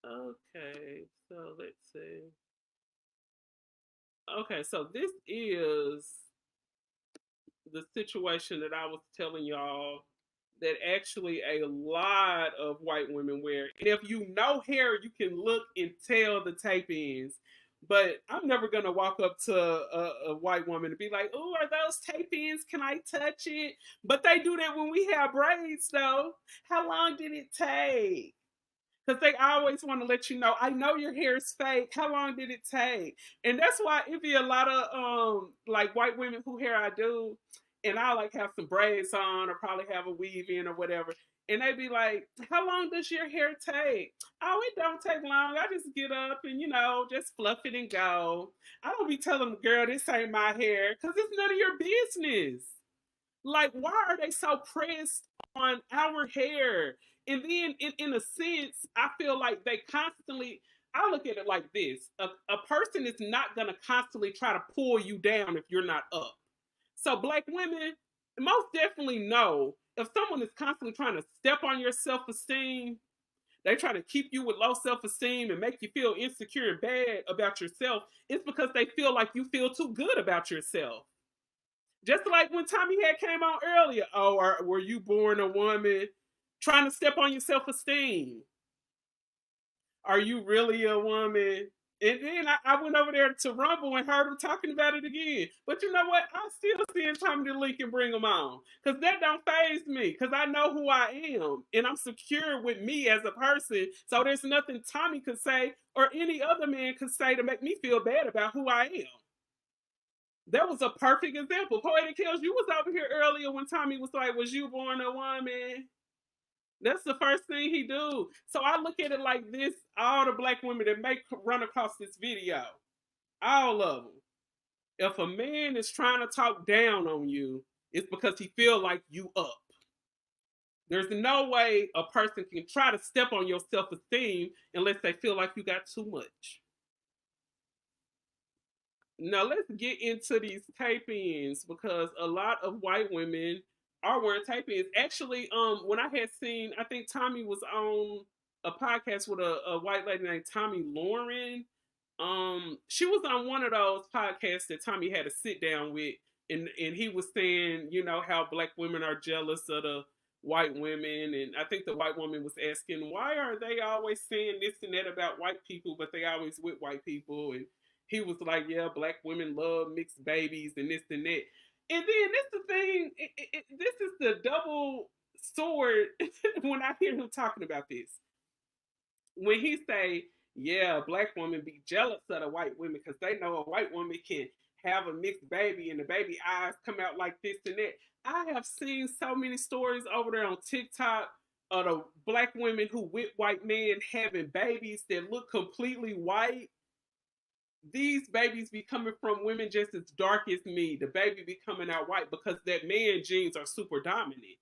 Okay, so let's see. Okay, so this is the situation that I was telling y'all that actually a lot of white women wear. And if you know hair, you can look and tell the tape ends. But I'm never gonna walk up to a white woman and be like, "Oh, are those tape ends? Can I touch it?" But they do that when we have braids, though. How long did it take? Because they always want to let you know, I know your hair is fake. How long did it take? And that's why it be a lot of like white women who hair I do, and I like have some braids on or probably have a weave in or whatever. And they be like, how long does your hair take? Oh, it don't take long. I just get up and, just fluff it and go. I don't be telling them, girl, this ain't my hair, because it's none of your business. Like, why are they so pressed on our hair? And then, in a sense, I feel like they constantly, I look at it like this: a person is not going to constantly try to pull you down if you're not up. So, black women most definitely know if someone is constantly trying to step on your self esteem, they try to keep you with low self esteem and make you feel insecure and bad about yourself, it's because they feel like you feel too good about yourself. Just like when Tommy had came on earlier. Oh, were you born a woman? Trying to step on your self esteem. Are you really a woman? And then I went over there to Rumble and heard him talking about it again. But you know what? I still send Tommy the link and bring him on. Because that don't faze me. Because I know who I am. And I'm secure with me as a person. So there's nothing Tommy could say or any other man could say to make me feel bad about who I am. That was a perfect example. Poetic Kills, you was over here earlier when Tommy was like, was you born a woman? That's the first thing he do. So I look at it like this, all the black women that may run across this video, all of them. If a man is trying to talk down on you, it's because he feel like you up. There's no way a person can try to step on your self-esteem unless they feel like you got too much. Now let's get into these tape-ins because a lot of white women are wearing tape-ins. Actually, when I had seen, I think Tommy was on a podcast with a white lady named Tommy Lauren. She was on one of those podcasts that Tommy had to sit down with, and he was saying, how black women are jealous of the white women, and I think the white woman was asking, why are they always saying this and that about white people, but they always with white people? And he was like, yeah, black women love mixed babies and this and that. And then this the thing, this is the double sword when I hear him talking about this. When he say, yeah, black women be jealous of the white women because they know a white woman can have a mixed baby and the baby eyes come out like this and that. I have seen so many stories over there on TikTok of the black women who with white men having babies that look completely white. These babies be coming from women just as dark as me. The baby be coming out white because that man genes are super dominant.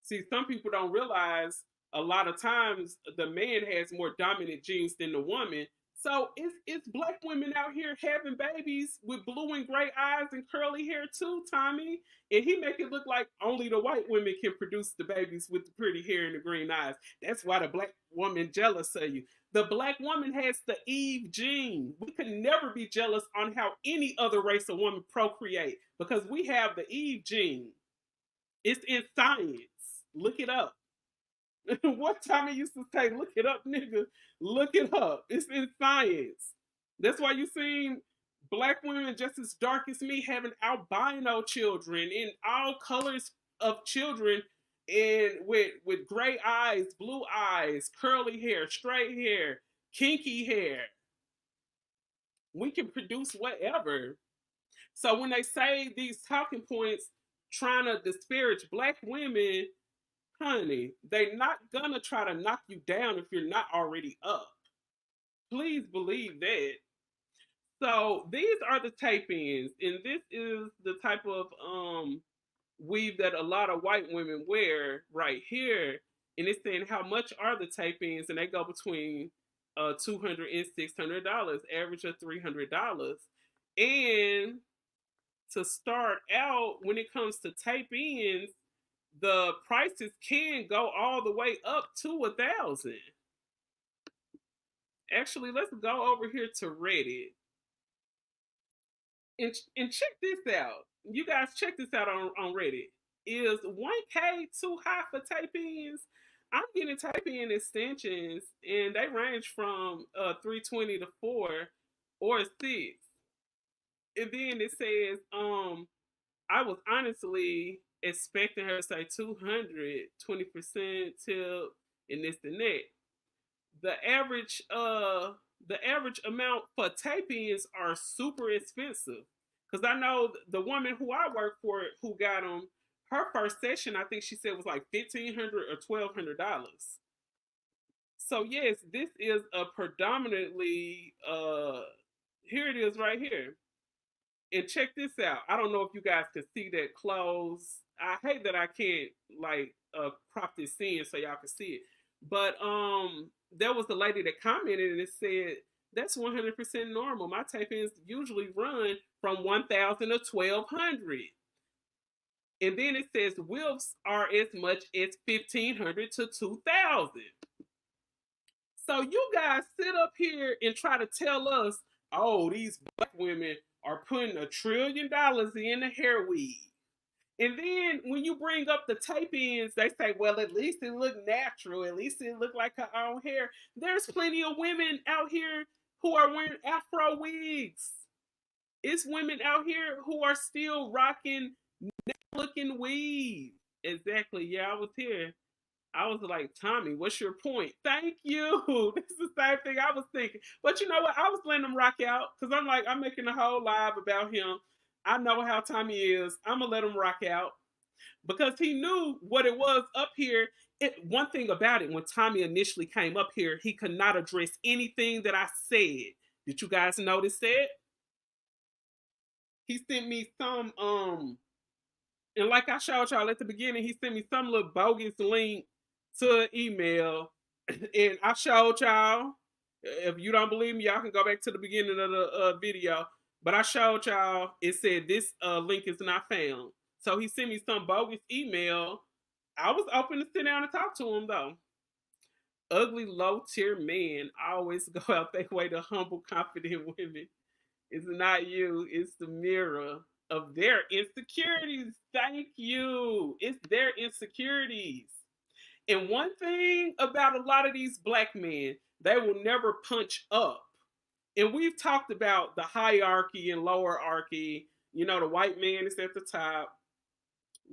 See, some people don't realize a lot of times the man has more dominant genes than the woman. So it's black women out here having babies with blue and gray eyes and curly hair too, Tommy. And he make it look like only the white women can produce the babies with the pretty hair and the green eyes. That's why the black woman jealous of you. The black woman has the Eve gene. We can never be jealous on how any other race of woman procreate because we have the Eve gene. It's in science. Look it up. What Tommy used to say, look it up, nigga. Look it up. It's in science. That's why you seen black women just as dark as me having albino children in all colors of children and with gray eyes, blue eyes, curly hair, straight hair, kinky hair. We can produce whatever. So when they say these talking points trying to disparage black women, honey, they're not gonna try to knock you down if you're not already up. Please believe that. So these are the tape ins, and this is the type of weave that a lot of white women wear right here, and it's saying how much are the tape-ins, and they go between $200 and $600, average of $300. And to start out, when it comes to tape-ins, the prices can go all the way up to 1,000. Actually, let's go over here to Reddit and check this out. You guys check this out on Reddit. Is 1K too high for tape-ins? I'm getting tape-in extensions, and they range from 320 to 4 or 6. And then it says, I was honestly expecting her to say 200, 20% tip, and this and that. The average amount for tape-ins are super expensive. Cause I know the woman who I work for who got them, her first session I think she said was like $1,500 or $1,200. So yes, this is a predominantly here it is right here. And check this out. I don't know if you guys can see that close. I hate that I can't like crop this in so y'all can see it. But there was a lady that commented and it said that's 100% normal. My tape-ins usually run from 1,000 to 1,200. And then it says whips are as much as 1,500 to 2,000. So you guys sit up here and try to tell us, oh, these black women are putting $1 trillion in a hair weave. And then when you bring up the tape-ins, they say, well, at least it looked natural. At least it looked like her own hair. There's plenty of women out here who are wearing Afro wigs. It's women out here who are still rocking looking weave. Exactly. Yeah, I was here. I was like, Tommy, what's your point? Thank you. This is the same thing I was thinking. But you know what? I was letting him rock out because I'm like, I'm making a whole live about him. I know how Tommy is. I'm going to let him rock out because he knew what it was up here. One thing about it, when Tommy initially came up here, he could not address anything that I said. Did you guys notice that? He sent me some, and like I showed y'all at the beginning, he sent me some little bogus link to an email, and I showed y'all. If you don't believe me, y'all can go back to the beginning of the video. But I showed y'all, it said this link is not found. So he sent me some bogus email. I was open to sit down and talk to him, though. Ugly, low-tier men always go out their way to humble, confident women. It's not you, it's the mirror of their insecurities. Thank you. It's their insecurities. And one thing about a lot of these black men, they will never punch up. And we've talked about the hierarchy and lowerarchy. You know, the white man is at the top.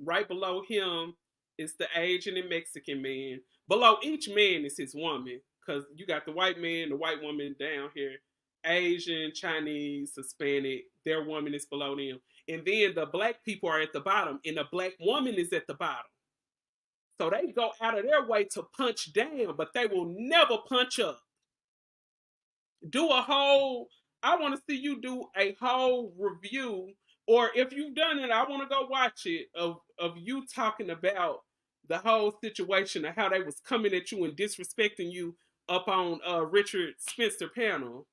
Right below him is the Asian and Mexican man. Below each man is his woman. Because you got the white man, the white woman down here. Asian, Chinese, Hispanic, their woman is below them. And then the black people are at the bottom, and the black woman is at the bottom. So they go out of their way to punch down, but they will never punch up. I want to see you do a whole review, or if you've done it, I want to go watch it, of you talking about the whole situation of how they was coming at you and disrespecting you up on Richard Spencer panel.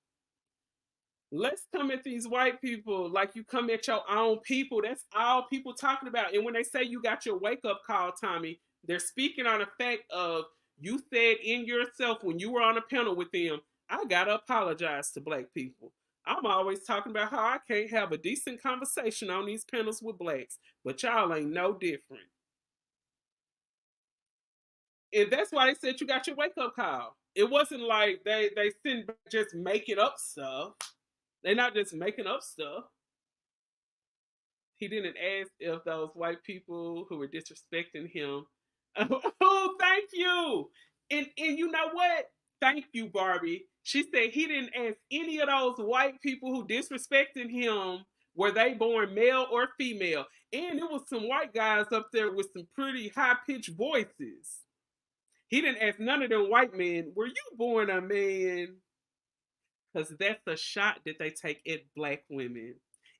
Let's come at these white people like you come at your own people. That's all people talking about. And when they say you got your wake-up call, Tommy, they're speaking on the fact of you said in yourself when you were on a panel with them, I got to apologize to black people. I'm always talking about how I can't have a decent conversation on these panels with blacks, but y'all ain't no different. And that's why they said you got your wake-up call. It wasn't like they sitting just making up stuff. They're not just making up stuff. He didn't ask if those white people who were disrespecting him. Oh, thank you. And you know what? Thank you, Barbie. She said he didn't ask any of those white people who disrespected him were they born male or female. And it was some white guys up there with some pretty high-pitched voices. He didn't ask none of them white men, were you born a man? Because that's a shot that they take at black women.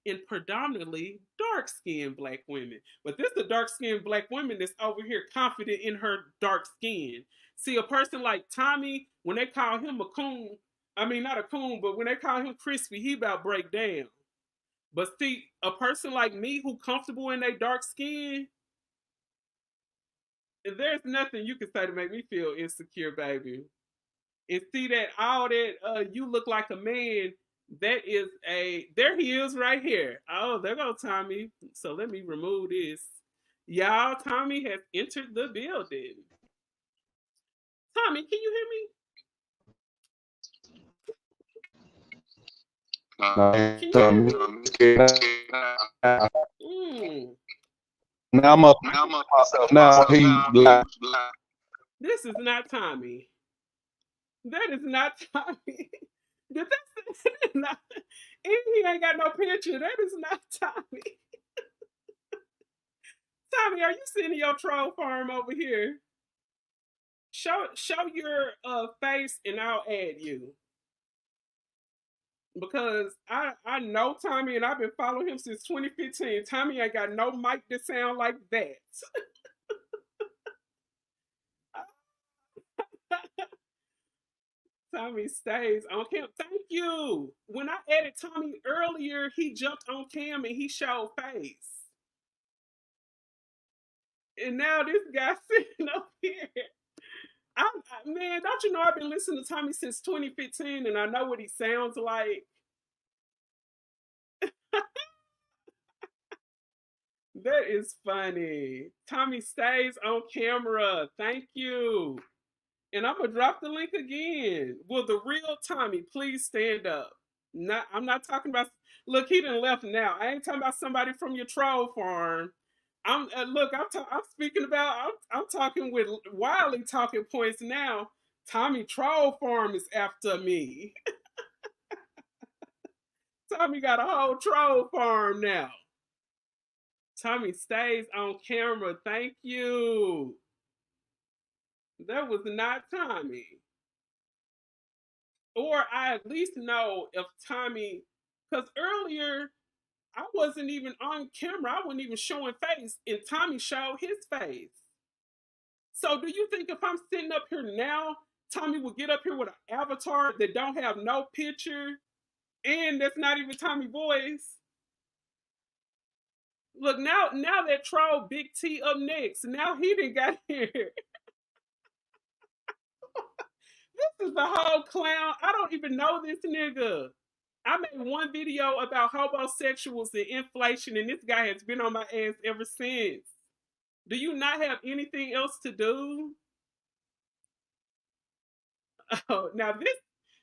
in predominantly dark-skinned black women. But this is a dark-skinned black woman that's over here confident in her dark skin. See, a person like Tommy, when they call him a coon, I mean, not a coon, but when they call him crispy, he about break down. But see, a person like me who comfortable in their dark skin, there's nothing you can say to make me feel insecure, baby. And see that all that you look like a man, that is there he is right here. Oh, there goes Tommy. So let me remove this. Y'all, Tommy has entered the building. Tommy, can you hear me? Can you hear me? Now I'm up myself. Now he black. This is not Tommy. That is not Tommy. That's not, and he ain't got no picture. That is not Tommy. Tommy, are you sitting in your troll farm over here? Show your face and I'll add you. Because I know Tommy and I've been following him since 2015. Tommy ain't got no mic that sound like that. Tommy stays on cam. Thank you. When I added Tommy earlier, he jumped on cam and he showed face. And now this guy sitting up here. Man, don't you know I've been listening to Tommy since 2015 and I know what he sounds like? That is funny. Tommy stays on camera. Thank you. And I'm gonna drop the link again. Will the real Tommy please stand up? I'm not talking about. Look, he done left now. I ain't talking about somebody from your troll farm. I'm speaking about. I'm talking with Wiley talking points now. Tommy troll farm is after me. Tommy got a whole troll farm now. Tommy stays on camera. Thank you. That was not Tommy. Or I at least know if Tommy, because earlier I wasn't even on camera. I wasn't even showing face, and Tommy showed his face. So do you think if I'm sitting up here now, Tommy will get up here with an avatar that don't have no picture, and that's not even Tommy's voice? Look, now that troll Big T up next. Now he done got here. This is the whole clown. I don't even know this nigga. I made one video about homosexuals and inflation, and this guy has been on my ass ever since. Do you not have anything else to do? Oh, now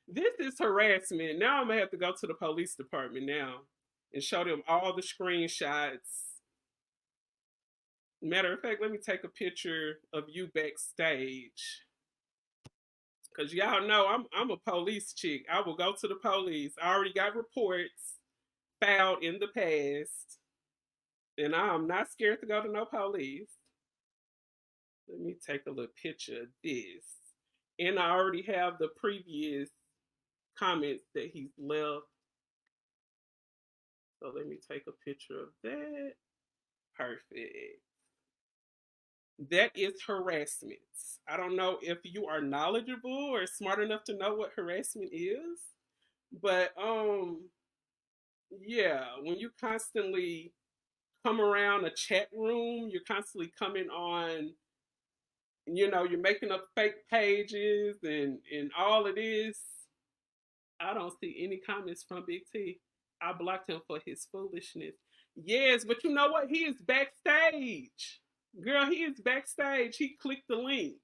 this is harassment. Now I'm gonna have to go to the police department now and show them all the screenshots. Matter of fact, let me take a picture of you backstage. Cause y'all know I'm a police chick. I will go to the police. I already got reports filed in the past. And I'm not scared to go to no police. Let me take a little picture of this. And I already have the previous comments that he's left. So let me take a picture of that. Perfect. That is harassment. I don't know if you are knowledgeable or smart enough to know what harassment is, but yeah, when you constantly come around a chat room, you're constantly coming on, you're making up fake pages and all of this. I don't see any comments from Big T. I blocked him for his foolishness. Yes, but you know what? He is backstage. Girl, he is backstage. He clicked the link.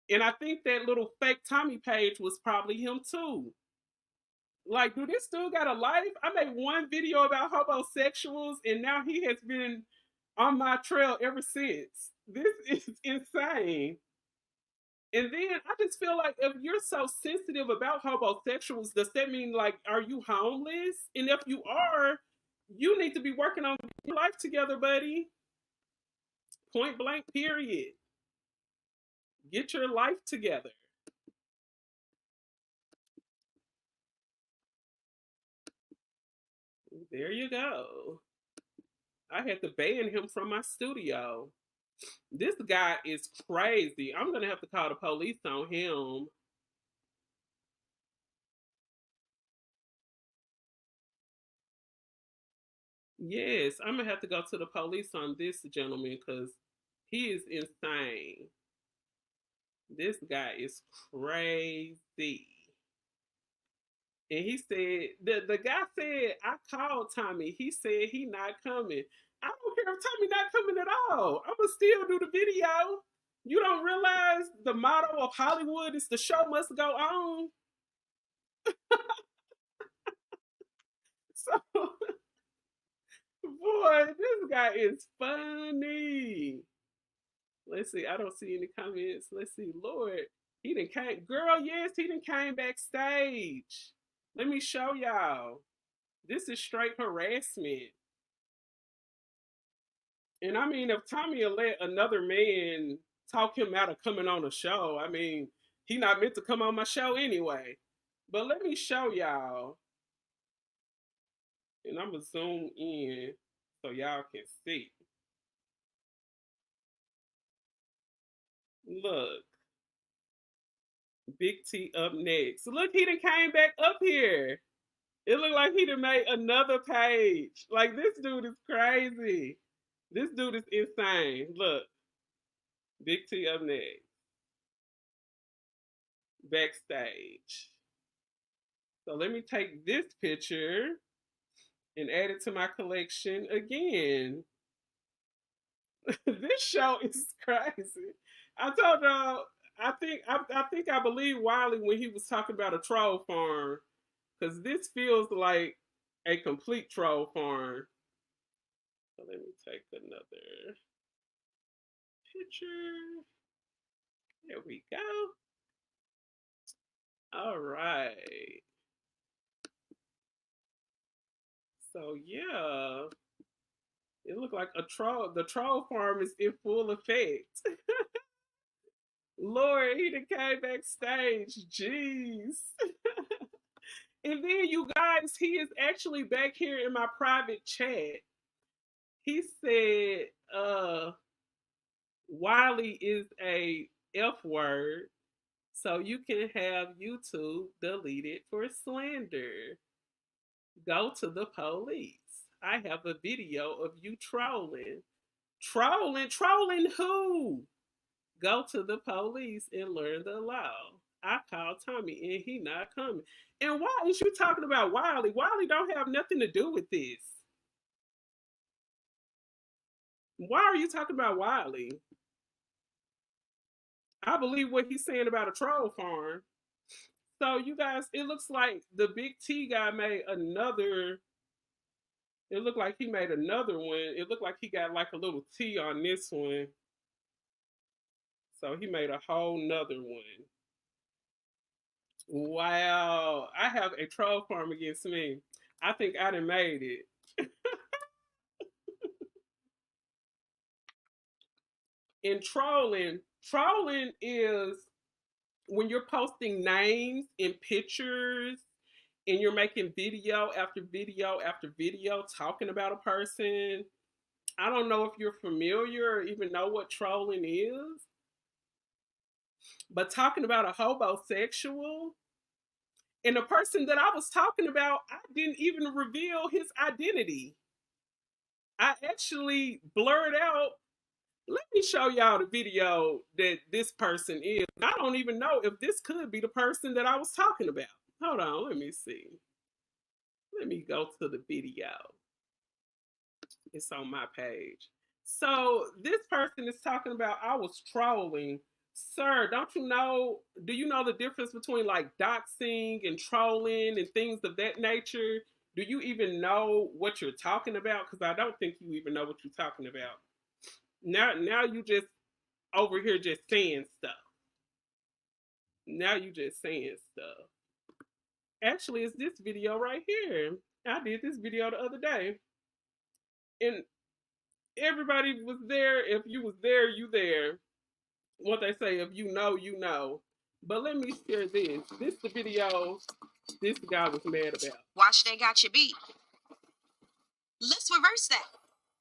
And I think that little fake Tommy page was probably him too. Like, do this dude got a life? I made one video about homosexuals and now he has been on my trail ever since. This is insane. And then I just feel like if you're so sensitive about homosexuals, does that mean, like, are you homeless? And if you are, you need to be working on your life together, buddy. Point blank, period. Get your life together. There you go. I had to ban him from my studio. This guy is crazy. I'm going to have to call the police on him. Yes, I'm going to have to go to the police on this gentleman because he is insane. This guy is crazy. And he said, the guy said, I called Tommy. He said he not coming. I don't care if Tommy not coming at all. I'm going to still do the video. You don't realize the motto of Hollywood is the show must go on. So, boy, this guy is funny. Let's see. I don't see any comments. Let's see. Lord, he done came. Girl, yes, he done came backstage. Let me show y'all. This is straight harassment. And I mean, if Tommy will let another man talk him out of coming on a show, I mean, he not meant to come on my show anyway. But let me show y'all. And I'm going to zoom in so y'all can see. Look. Big T up next. Look, he done came back up here. It looked like he done made another page. Like, this dude is crazy. This dude is insane. Look. Big T up next. Backstage. So let me take this picture and add it to my collection again. This show is crazy. I told y'all, I believe Wiley when he was talking about a troll farm, because this feels like a complete troll farm. So let me take another picture. There we go. All right. So yeah, it looked like a troll. The troll farm is in full effect. Lord, he done came backstage. Jeez. And then you guys, he is actually back here in my private chat. He said, Wiley is a F word, so you can have YouTube deleted for slander. Go to the police. I have a video of you trolling. Trolling who? Go to the police and learn the law. I called Tommy and he not coming. And why is you talking about Wiley? Wiley don't have nothing to do with this. Why are you talking about Wiley? I believe what he's saying about a troll farm. So you guys, it looks like the Big T guy made another. It looked like he made another one. It looked like he got like a little T on this one. So he made a whole nother one. Wow. I have a troll farm against me. I think I done made it. In trolling is when you're posting names and pictures and you're making video after video after video talking about a person. I don't know if you're familiar or even know what trolling is, but talking about a homosexual, and the person that I was talking about, I didn't even reveal his identity. I actually blurred out. Let me show y'all the video that this person is. I don't even know if this could be the person that I was talking about. Hold on, let me see. Let me go to the video. It's on my page. So this person is talking about I was trolling. Sir, don't you know, do you know the difference between like doxing and trolling and things of that nature? Do you even know what you're talking about? Because I don't think you even know what you're talking about. Now you just over here just saying stuff. Now you just saying stuff. Actually, it's this video right here. I did this video the other day. And everybody was there. If you was there, you there. What they say, if you know, you know. But let me share this. This is the video this guy was mad about. Watch They Got You Beat. Let's reverse that.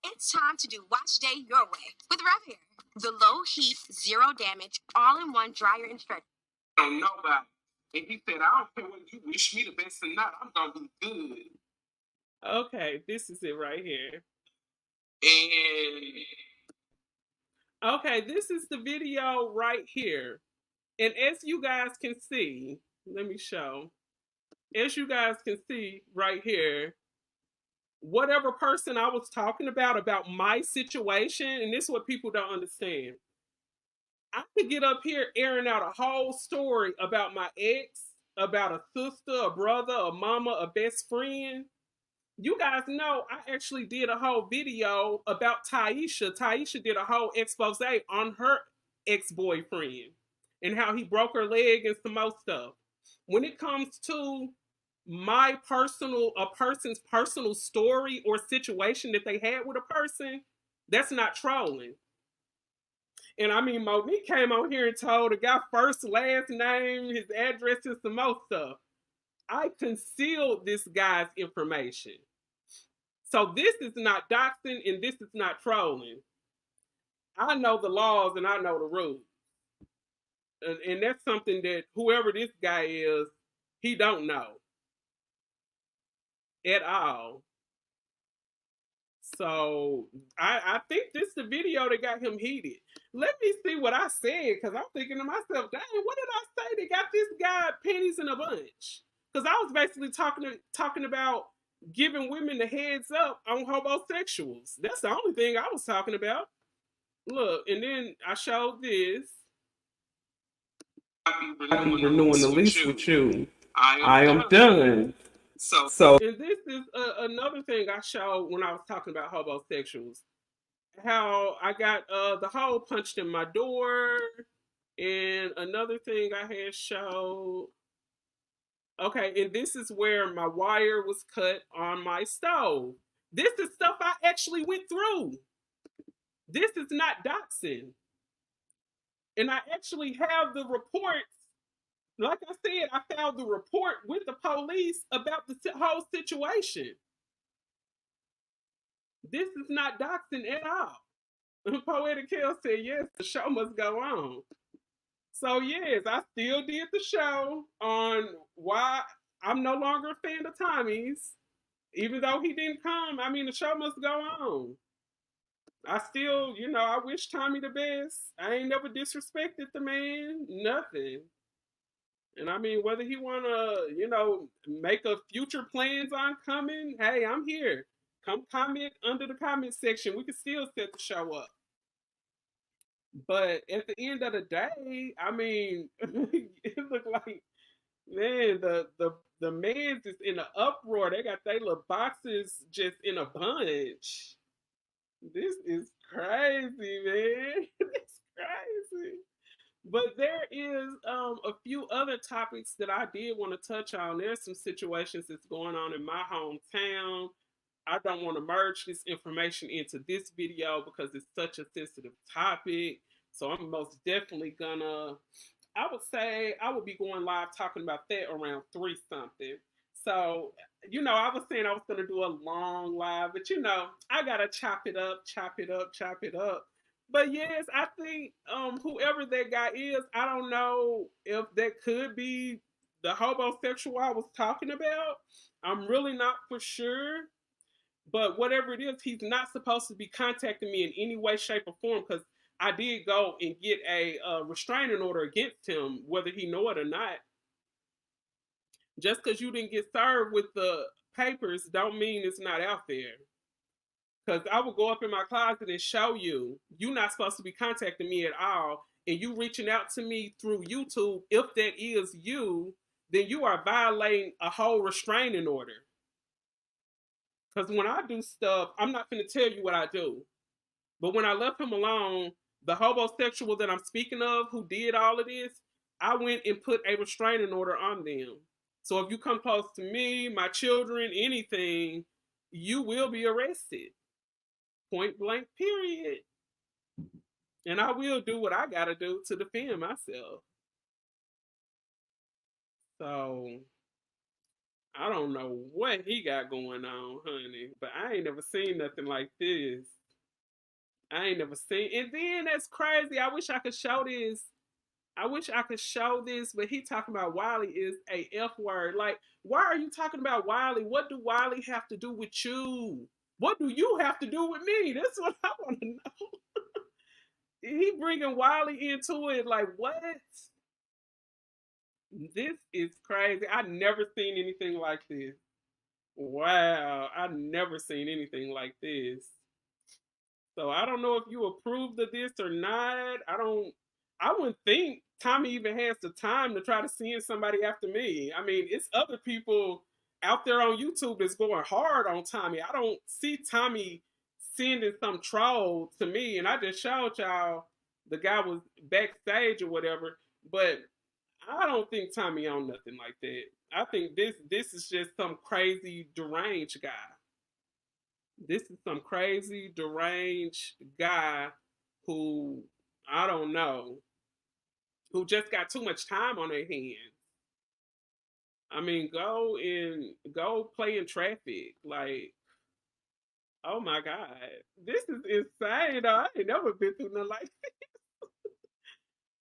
It's time to do wash day your way with Rev Hair. The low heat, zero damage, all-in-one dryer and stretcher. I don't know about it. And he said, I don't care whether you wish me the best or not. I'm going to be good. Okay, this is it right here. And okay, this is the video right here. And as you guys can see, let me show. As you guys can see right here, whatever person I was talking about my situation, and this is what people don't understand. I could get up here airing out a whole story about my ex, about a sister, a brother, a mama, a best friend. You guys know I actually did a whole video about Taisha. Taisha did a whole expose on her ex-boyfriend and how he broke her leg and some more stuff. When it comes to a person's personal story or situation that they had with a person, that's not trolling. And I mean, Monique came on here and told the guy first, last name, his address, and some more stuff. I concealed this guy's information. So this is not doxing and this is not trolling. I know the laws and I know the rules. And that's something that whoever this guy is, he don't know at all. So I think this is the video that got him heated. Let me see what I said, because I'm thinking to myself, dang, what did I say that got this guy panties in a bunch? Because I was basically talking about giving women the heads up on homosexuals. That's the only thing I was talking about. Look, and then I showed this. I'll be renewing the lease with you. I am done. So and this is another thing I showed when I was talking about homosexuals. How I got the hole punched in my door. And another thing I had showed. Okay, and this is where my wire was cut on my stove. This is stuff I actually went through. This is not doxing. And I actually have the reports. Like I said, I found the report with the police about the whole situation. This is not doxing at all. Poetic Hell said, yes, the show must go on. So yes, I still did the show on why I'm no longer a fan of Tommy's. Even though he didn't come, I mean, the show must go on. I still, I wish Tommy the best. I ain't never disrespected the man, nothing. And I mean, whether he want to, make a future plans on coming, hey, I'm here. Come comment under the comment section. We can still set the show up. But at the end of the day, I mean, it looked like, man, the man's is in an uproar. They got their little boxes just in a bunch. This is crazy, man. It's crazy. But there is a few other topics that I did want to touch on. There's some situations that's going on in my hometown. I don't want to merge this information into this video because it's such a sensitive topic. So I'm most definitely gonna, I would say I would be going live talking about that around 3 something. So, I was saying I was going to do a long live, but I got to chop it up. But yes, I think whoever that guy is, I don't know if that could be the homosexual I was talking about. I'm really not for sure. But whatever it is, he's not supposed to be contacting me in any way, shape, or form, because I did go and get a restraining order against him, whether he know it or not. Just because you didn't get served with the papers don't mean it's not out there. Because I will go up in my closet and show you, you're not supposed to be contacting me at all. And you reaching out to me through YouTube, if that is you, then you are violating a whole restraining order. Because when I do stuff, I'm not going to tell you what I do. But when I left him alone, the homosexual that I'm speaking of who did all of this, I went and put a restraining order on them. So if you come close to me, my children, anything, you will be arrested. Point blank, period. And I will do what I got to do to defend myself. So I don't know what he got going on, honey, but I ain't never seen nothing like this. I ain't never seen. And then that's crazy. I wish I could show this. I wish I could show this, but he talking about Wiley is a F word. Like, why are you talking about Wiley? What do Wiley have to do with you? What do you have to do with me? That's what I want to know. He bringing Wiley into it. Like, what? This is crazy. I never seen anything like this. Wow, I never seen anything like this. So I don't know if you approved of this or not. I wouldn't think Tommy even has the time to try to send somebody after me. I mean, it's other people out there on YouTube that's going hard on Tommy. I don't see Tommy sending some troll to me, and I just showed y'all the guy was backstage or whatever, but I don't think Tommy on nothing like that. I think this is just some crazy deranged guy. This is some crazy deranged guy who I don't know, who just got too much time on their hands. I mean, go play in traffic. Like, oh my God. This is insane. Though. I ain't never been through nothing like this.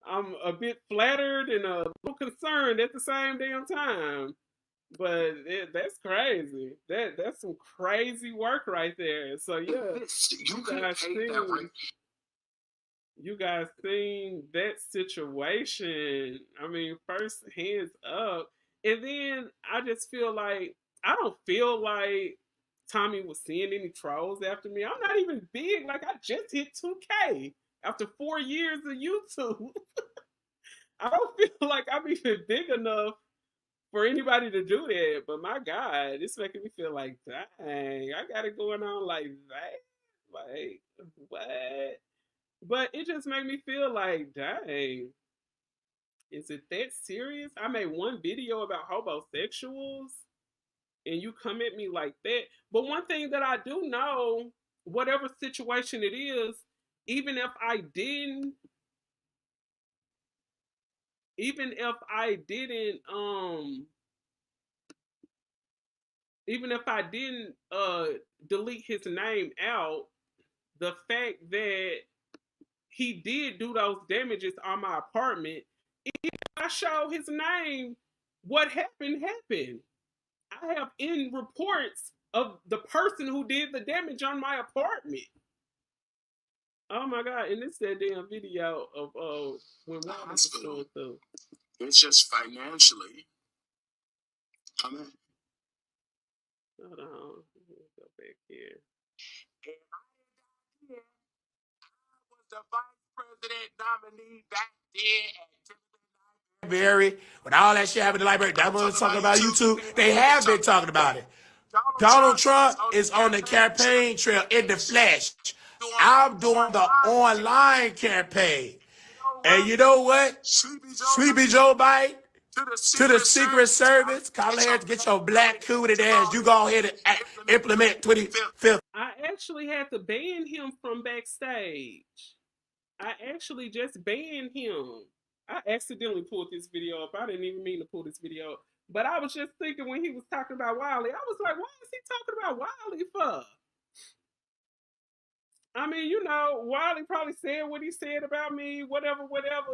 I'm a bit flattered and a little concerned at the same damn time. But that's crazy. That's some crazy work right there. So yeah, you guys seen that situation. I mean, first hands up. And then I just feel like I don't feel like Tommy was seeing any trolls after me. I'm not even big. Like I just hit 2K after 4 years of YouTube. I don't feel like I'm even big enough for anybody to do that. But my God, it's making me feel like, dang, I got it going on like that. Like, what? But it just made me feel like, dang, is it that serious? I made one video about homosexuals and you come at me like that. But one thing that I do know, whatever situation it is, even if I didn't, even if I didn't, even if I didn't delete his name out, the fact that he did do those damages on my apartment, if I show his name, what happened happened. I have in reports of the person who did the damage on my apartment. Oh my God! And it's that damn video of when the hospital. It's just financially. I mean, hold on, let me go back here. I was the vice president nominee back then at Berry, when all that shit happened in the library. That was talking about YouTube. They have been talking about it. Donald Trump is on the campaign trail in the flesh. I'm doing the online campaign. And you know what? Sleepy Joe Biden to the Secret Service. Kamala Harris, get your black cooted ass. You go ahead and implement 25th. I actually had to ban him from backstage. I actually just banned him. I accidentally pulled this video up. I didn't even mean to pull this video up. But I was just thinking when he was talking about Wiley, I was like, why is he talking about Wiley for? I mean, you know, Wiley probably said what he said about me, whatever,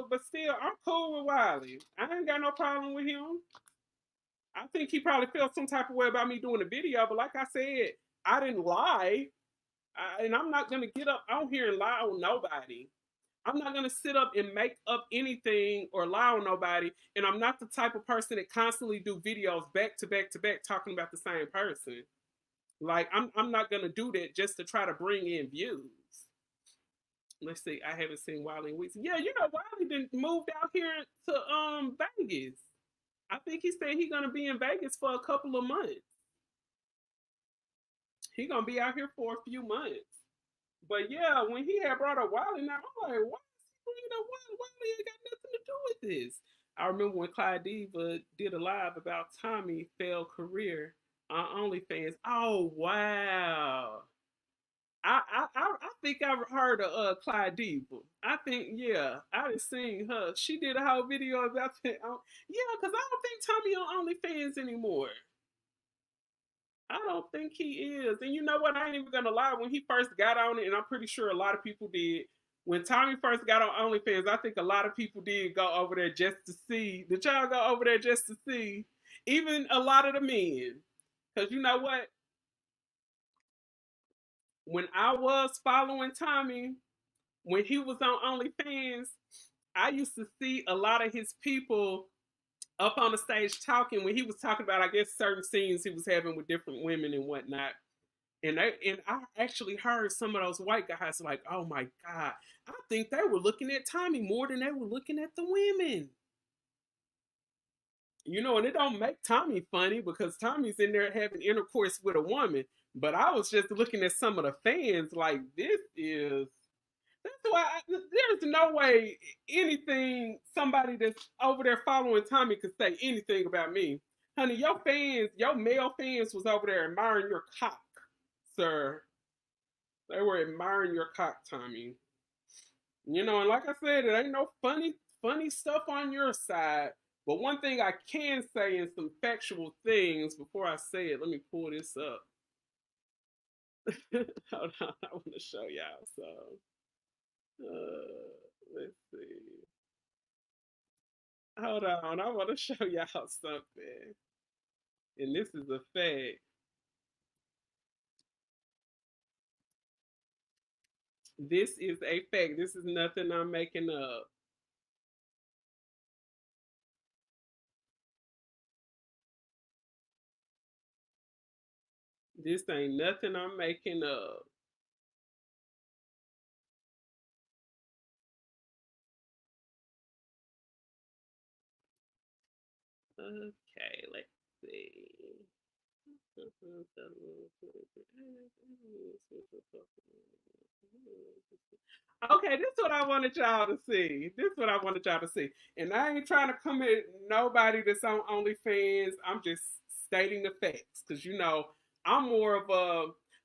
but still, I'm cool with Wiley. I ain't got no problem with him. I think he probably felt some type of way about me doing the video, but like I said, I didn't lie. And I'm not going to get up on here and lie on nobody. I'm not going to sit up and make up anything or lie on nobody. And I'm not the type of person that constantly do videos back to back to back talking about the same person. Like, I'm not going to do that just to try to bring in views. Let's see. I haven't seen Wiley in weeks. Yeah, you know, Wiley done moved out here to Vegas. I think he said he's going to be in Vegas for a couple of months. He's going to be out here for a few months. But yeah, when he had brought up Wiley, now I'm like, why is he bringing up Wiley? Wiley ain't got nothing to do with this. I remember when Clyde Diva did a live about Tommy failed career on OnlyFans. Oh wow. I think I've heard of Clyde Diva. I think, yeah, I done seen her. She did a whole video about that. Yeah, because I don't think Tommy on OnlyFans anymore. I don't think he is. And you know what? I ain't even gonna lie. When he first got on it, and I'm pretty sure a lot of people did. When Tommy first got on OnlyFans, I think a lot of people did go over there just to see. Did y'all go over there just to see? Even a lot of the men. Because you know what? When I was following Tommy, when he was on OnlyFans, I used to see a lot of his people up on the stage talking when he was talking about, I guess, certain scenes he was having with different women and whatnot. And I actually heard some of those white guys like, oh my God, I think they were looking at Tommy more than they were looking at the women. You know, and it don't make Tommy funny because Tommy's in there having intercourse with a woman. But I was just looking at some of the fans like, that's why there's no way somebody that's over there following Tommy could say anything about me. Honey, your male fans was over there admiring your cock, sir. They were admiring your cock, Tommy. You know, and like I said, it ain't no funny stuff on your side. But one thing I can say in some factual things before I say it, let me pull this up. Hold on, I want to show y'all some. Let's see. Hold on, I want to show y'all something. And this is a fact. This is a fact. This is nothing I'm making up. This ain't nothing I'm making up. Okay, let's see. Okay, this is what I wanted y'all to see. This is what I wanted y'all to see. And I ain't trying to come at nobody that's on OnlyFans. I'm just stating the facts. Because, you know, I'm more of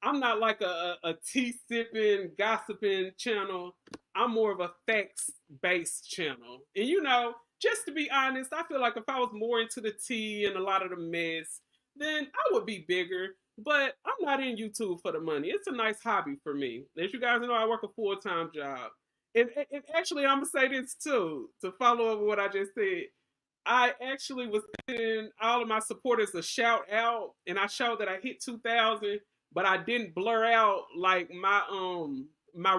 I'm not like a tea sipping, gossiping channel. I'm more of a facts based channel. And, you know, just to be honest, I feel like if I was more into the tea and a lot of the mess, then I would be bigger. But I'm not in YouTube for the money. It's a nice hobby for me. As you guys know, I work a full-time job. And actually, I'm going to say this too, to follow up with what I just said. I actually was sending all of my supporters a shout out, and I showed that I hit 2,000, but I didn't blur out like my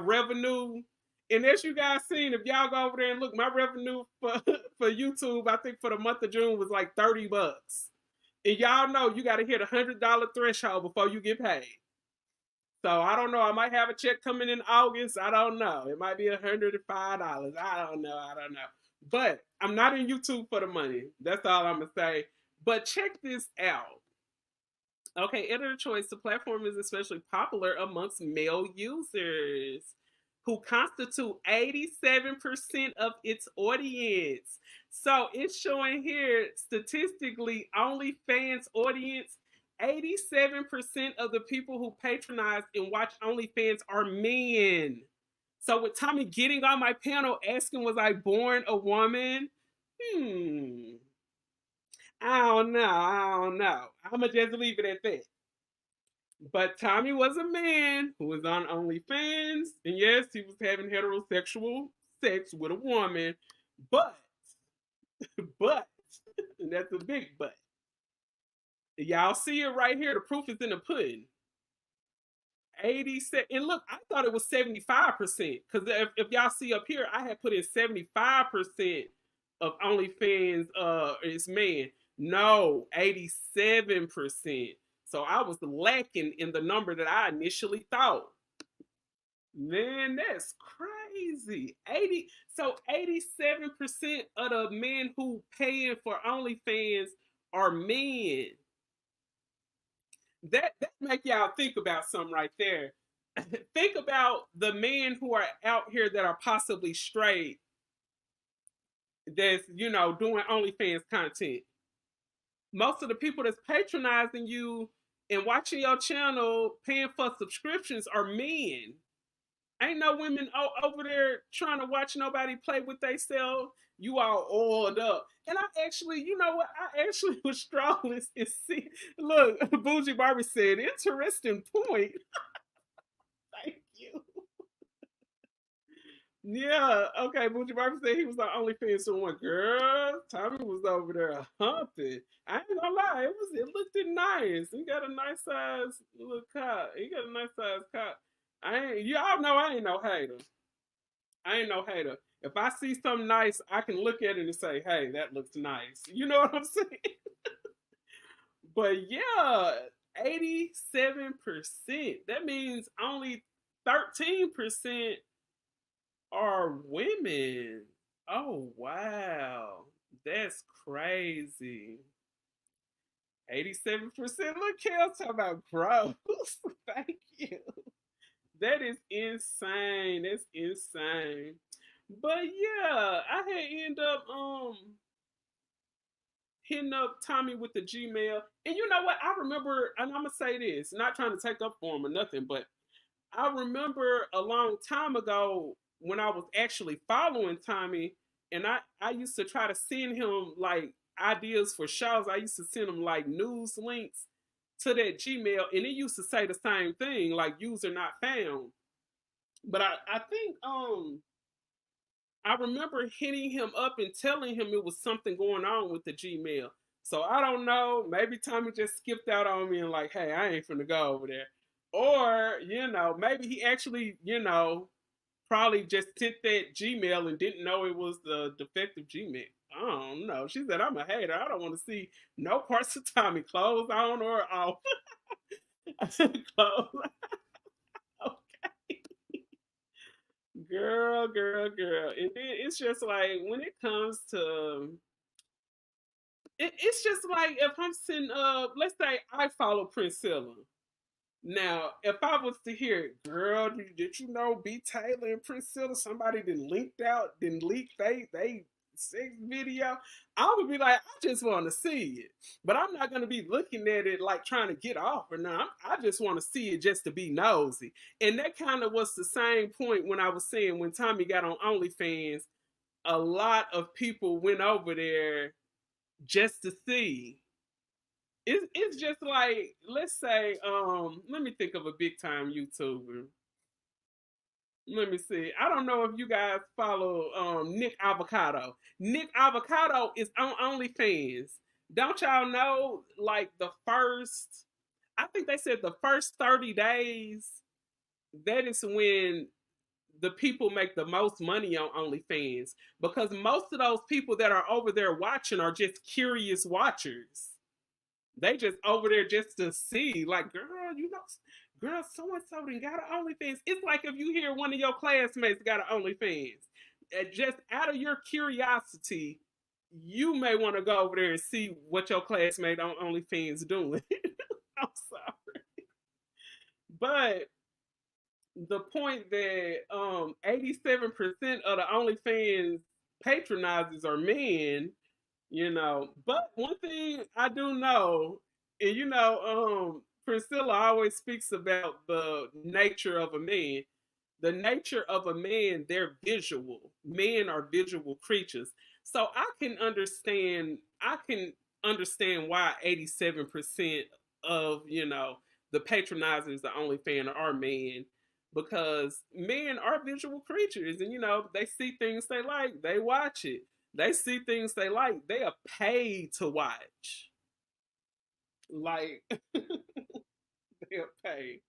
revenue. And as you guys seen, if y'all go over there and look, my revenue for YouTube, I think for the month of June was like $30. And y'all know you got to hit $100 threshold before you get paid. So I don't know. I might have a check coming in August. I don't know. It might be $105. I don't know. But I'm not in YouTube for the money. That's all I'm gonna say. But check this out. Okay, editor choice. The platform is especially popular amongst male users, who constitute 87% of its audience. So it's showing here statistically OnlyFans audience, 87% of the people who patronize and watch OnlyFans are men. So with Tommy getting on my panel asking, was I born a woman? I don't know. I'm going to just leave it at that. But Tommy was a man who was on OnlyFans, and yes, he was having heterosexual sex with a woman, but, and that's a big but. Y'all see it right here. The proof is in the pudding. 87, and look, I thought it was 75%, because if y'all see up here, I had put in 75% of OnlyFans is man. No, 87%. So I was lacking in the number that I initially thought. Man, that's crazy. 87% of the men who paying for OnlyFans are men. That make y'all think about something right there. Think about the men who are out here that are possibly straight, that's, you know, doing OnlyFans content. Most of the people that's patronizing you and watching your channel, paying for subscriptions, are men. Ain't no women over there trying to watch nobody play with themselves. you all oiled up. And I actually, you know what? I actually was strolling and see. Look, Bougie Barbie said, interesting point. Thank you. Yeah, okay. Bougie Barbie said he was the only fan someone. Girl, Tommy was over there humping. I ain't gonna lie, it looked nice. He got a nice size little cock. He got a nice size cock. Y'all know I ain't no hater. I ain't no hater. If I see something nice, I can look at it and say, hey, that looks nice. You know what I'm saying? But yeah, 87%. That means only 13% are women. Oh, wow. That's crazy. 87%. Look, Kel talking about gross. Thank you. That is insane. That's insane. But yeah, I had end up hitting up Tommy with the Gmail. And you know what? I remember, and I'm gonna say this, not trying to take up for him or nothing, but I remember a long time ago when I was actually following Tommy, and I used to try to send him like ideas for shows. I used to send him like news links to that Gmail, and it used to say the same thing, like user not found. But I think I remember hitting him up and telling him it was something going on with the Gmail. So I don't know. Maybe Tommy just skipped out on me and like, hey, I ain't finna go over there. Or, maybe he actually, probably just sent that Gmail and didn't know it was the defective Gmail. I don't know. She said, I'm a hater. I don't want to see no parts of Tommy clothes on or off. I said, clothes. Okay. Girl. And then it's just like when it comes to it's just like if I'm sitting let's say I follow Priscilla. Now, if I was to hear, girl, did you know B Taylor and Priscilla, somebody didn't leak they sex video, I would be like, I just want to see it. But I'm not gonna be looking at it like trying to get off or not. I just want to see it just to be nosy. And that kind of was the same point when I was saying when Tommy got on OnlyFans, a lot of people went over there just to see. It's just like, let's say, let me think of a big time YouTuber. Let me see. I don't know if you guys follow Nick Avocado. Nick Avocado is on OnlyFans. Don't y'all know, like I think they said the first 30 days, that is when the people make the most money on OnlyFans. Because most of those people that are over there watching are just curious watchers. They just over there just to see, like, girl, so and so done got an OnlyFans. It's like if you hear one of your classmates got an OnlyFans, just out of your curiosity, you may want to go over there and see what your classmate on OnlyFans doing. I'm sorry, but the point that 87% of the OnlyFans patronizers are men. But one thing I do know, and Priscilla always speaks about the nature of a man. The nature of a man, they're visual. Men are visual creatures. So I can understand why 87% of, the patronizers, the OnlyFans are men. Because men are visual creatures and they see things they like, they watch it. They see things they like, they are paid to watch. Like they are paid.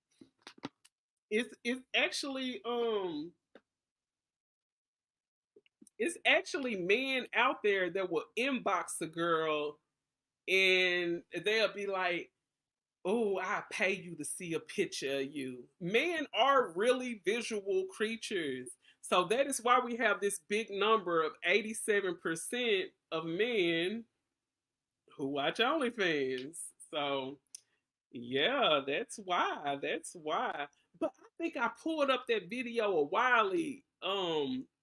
It's actually men out there that will inbox a girl and they'll be like, oh, I pay you to see a picture of you. Men are really visual creatures. So that is why we have this big number of 87% of men who watch OnlyFans. So yeah, that's why. That's why. But I think I pulled up that video a while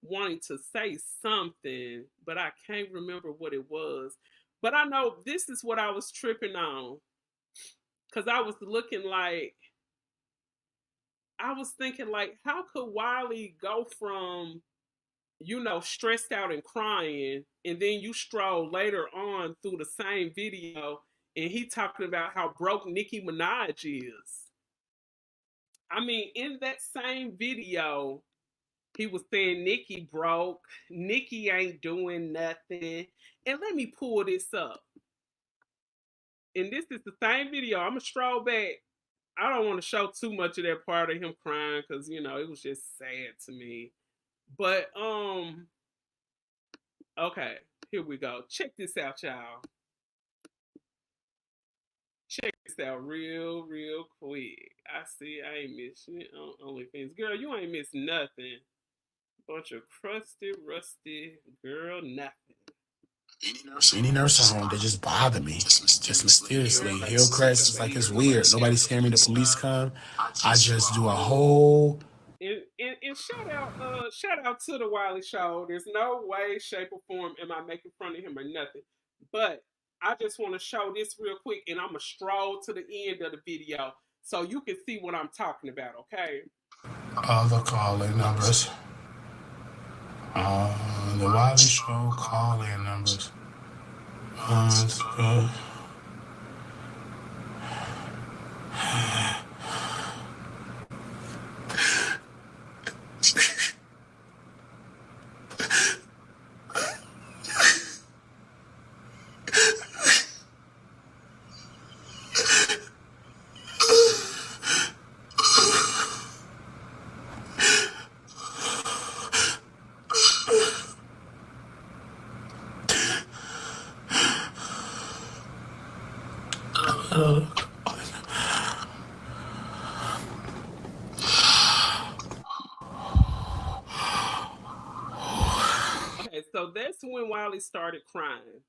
wanting to say something, but I can't remember what it was. But I know this is what I was tripping on. Cause I was thinking like, how could Wiley go from you know, stressed out and crying, and then you stroll later on through the same video and he talking about how broke Nicki Minaj is. I mean, in that same video, he was saying Nicki broke, Nicki ain't doing nothing. And let me pull this up. And this is the same video. I'm gonna stroll back. I don't want to show too much of that part of him crying because you know it was just sad to me. But okay, here we go. Check this out, y'all. Check this out real quick. I see I ain't missing it on OnlyFans. Girl, you ain't missing nothing. Bunch of crusty, rusty girl, nothing. Any nurse home, they just bother me. Just mysteriously. Hillcrest is like it's weird. Nobody scared me. The police come. I just do a whole. And shout out to the Wiley Show. There's no way, shape, or form am I making fun of him or nothing. But I just want to show this real quick, and I'm gonna stroll to the end of the video so you can see what I'm talking about. Okay. The calling numbers. The Wiley Show calling numbers. Okay, so that's when Wiley started crying.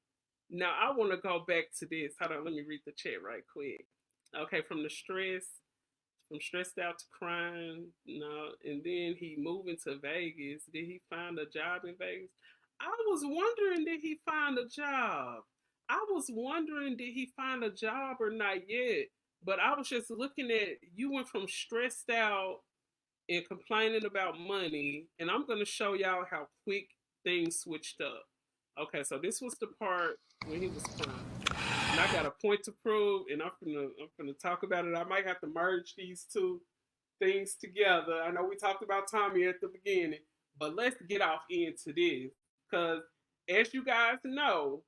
Now I want to go back to this. Hold on, let me read the chat right quick. Okay, from stressed out to crying, no, and then he moving to Vegas. Did he find a job in Vegas? I was wondering, did he find a job? I was wondering, did he find a job or not yet? But I was just looking at, you went from stressed out and complaining about money, and I'm gonna show y'all how quick things switched up. Okay, so this was the part when he was crying. And I got a point to prove, and I'm gonna talk about it. I might have to merge these two things together. I know we talked about Tommy at the beginning, but let's get off into this. Because as you guys know,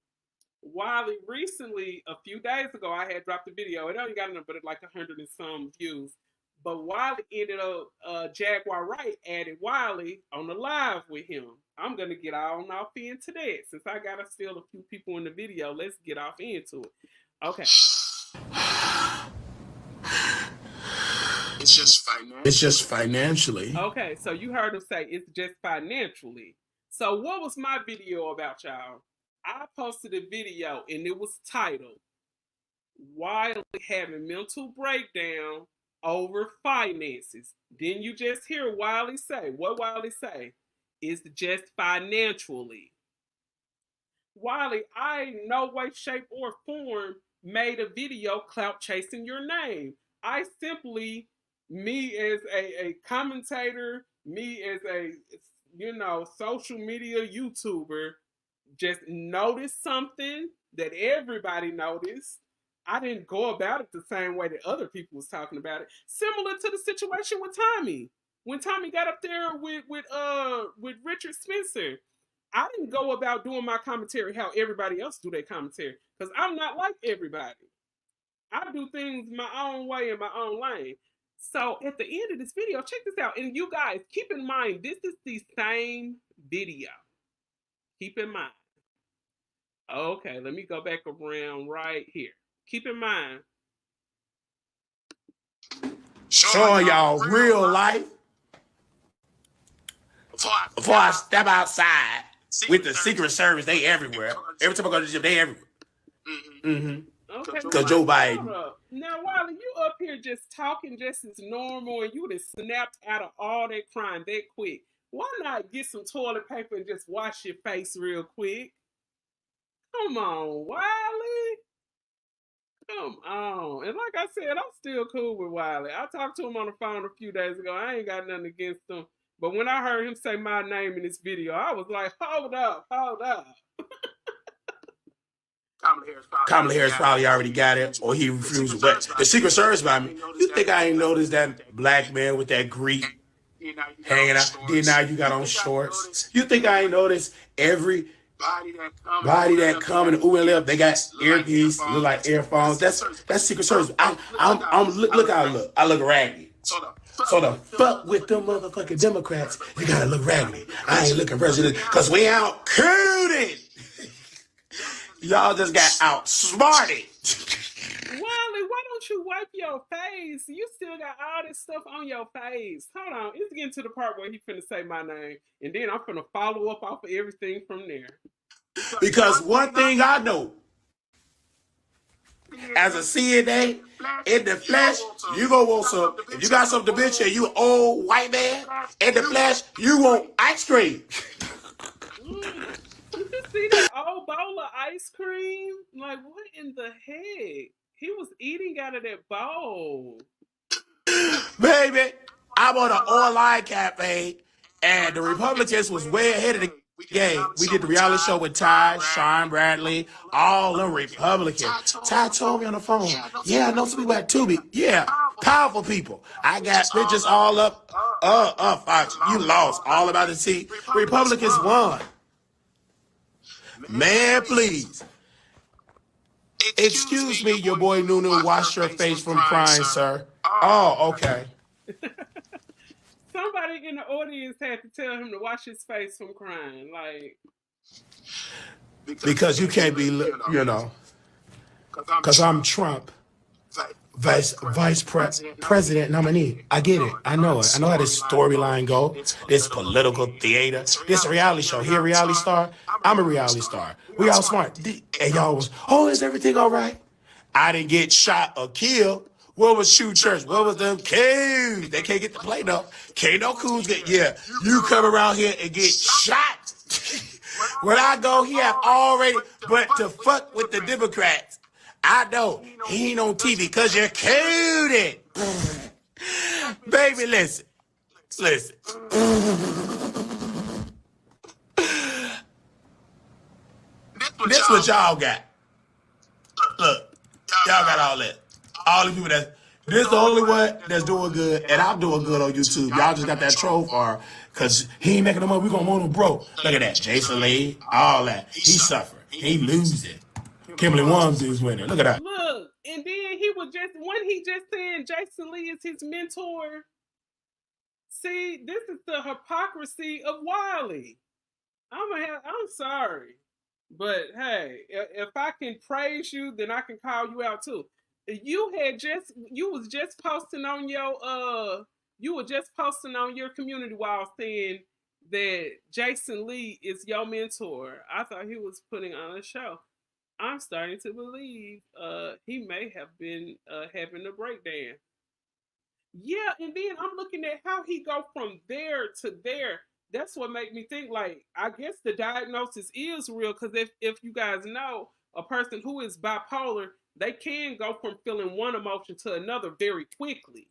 Wiley recently, a few days ago, I had dropped a video. It only got but like 100 and some views. But Wiley ended up, Jaguar Wright added Wiley on the live with him. I'm going to get on off into that. Since I got to steal a few people in the video, let's get off into it. Okay. It's just financially. Okay, so you heard him say it's just financially. So what was my video about, y'all? I posted a video and it was titled Wiley having mental breakdown over finances. Didn't you just hear Wiley say? What Wiley say? It's just financially. Wiley, I in no way, shape, or form made a video clout chasing your name. I simply, me as a commentator, me as a, you know, social media YouTuber, just noticed something that everybody noticed. I didn't go about it the same way that other people was talking about it. Similar to the situation with Tommy. When Tommy got up there with Richard Spencer, I didn't go about doing my commentary how everybody else do their commentary. Because I'm not like everybody. I do things my own way in my own lane. So at the end of this video, check this out. And you guys, keep in mind, this is the same video. Keep in mind. Okay, let me go back around right here. Keep in mind. Showing y'all real life. Before I step outside with the Secret Service, they everywhere. Every time I go to the gym, they everywhere. Okay, because Joe Biden. Now, Wiley, you up here just talking just as normal, and you would have snapped out of all that crime that quick. Why not get some toilet paper and just wash your face real quick? Come on, Wiley. Come on. And like I said, I'm still cool with Wiley. I talked to him on the phone a few days ago. I ain't got nothing against him. But when I heard him say my name in this video, I was like, hold up. Kamala Harris probably already got it, or he refused. But the Secret Service by me, you think I ain't noticed that black man with that Greek hanging out? Then now you got on shorts. You think I ain't noticed every body that come in the ooh and left? They got earpiece, look like earphones. That's Secret Service. Look how I look. I look raggedy. So the fuck with them motherfucking Democrats, you gotta look raggedy. I ain't looking president because we outsmarted. Y'all just got outsmarted. Wally, why don't you wipe your face? You still got all this stuff on your face. Hold on. It's getting to the part where he finna say my name. And then I'm finna follow up off of everything from there. Because one thing I know, as a CNA, in the flesh, you gonna want some. If you got something to bitch and you an old white man, in the flesh, you want ice cream. Did you see that old bowl of ice cream? Like, what in the heck? He was eating out of that bowl. Baby, I'm on an online cafe, and the Republicans was way ahead of the game. We did the reality show with Ty, Sean Bradley, all the Republicans. Ty told me on the phone, yeah, I know some people at Tubi. Yeah, powerful people. I got bitches all up. Fox, you lost. All about the tea. Republicans won. Man, please. Excuse me, your boy Nunu washed your face from crying, sir. Oh, okay. Somebody in the audience had to tell him to wash his face from crying. Like, because you can't be, you know, because I'm Trump, vice president nominee. I get it. I know it. I know how this storyline go. This political theater. This reality show. He a reality star. I'm a reality star. We all smart. And y'all was, oh, is everything all right? I didn't get shot or killed. What was Shoe Church? What was them coos? They can't get the play though. Can't no coos get, yeah. You come around here and get shot. When I go, he have already, but to fuck with the Democrats. I know he ain't on TV because you're cooted. Baby, listen. This what y'all got. Look, y'all got all that. All the people this the only one that's doing good, and I'm doing good on YouTube. Y'all just got that troll for because he ain't making no money. We gonna want him broke. Look at that. Jason Lee, all that. He suffering. He losing. Kimberly Wong's is winning. Look at that. Look, and then when he just saying Jason Lee is his mentor. See, this is the hypocrisy of Wiley. I'm sorry. But hey, if I can praise you, then I can call you out too. You was just posting on your community wall saying that Jason Lee is your mentor. I thought he was putting on a show. I'm starting to believe he may have been having a breakdown. Yeah, and then I'm looking at how he go from there to there. That's what made me think, like, I guess the diagnosis is real, because if you guys know, a person who is bipolar, they can go from feeling one emotion to another very quickly.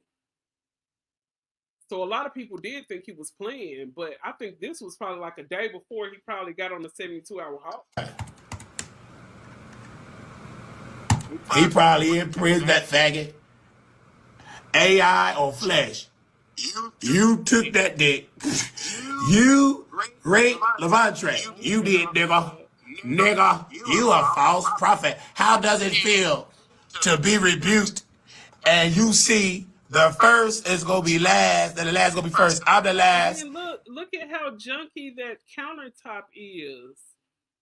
So a lot of people did think he was playing, but I think this was probably like a day before he probably got on the 72-hour halt. He probably in prison, that faggot. AI or flesh. You took that dick. You raped Levante. You did, nigga. Nigga, you a false prophet. How does it feel to be rebuked and you see the first is going to be last and the last is going to be first? I'm the last. And look at how junky that countertop is.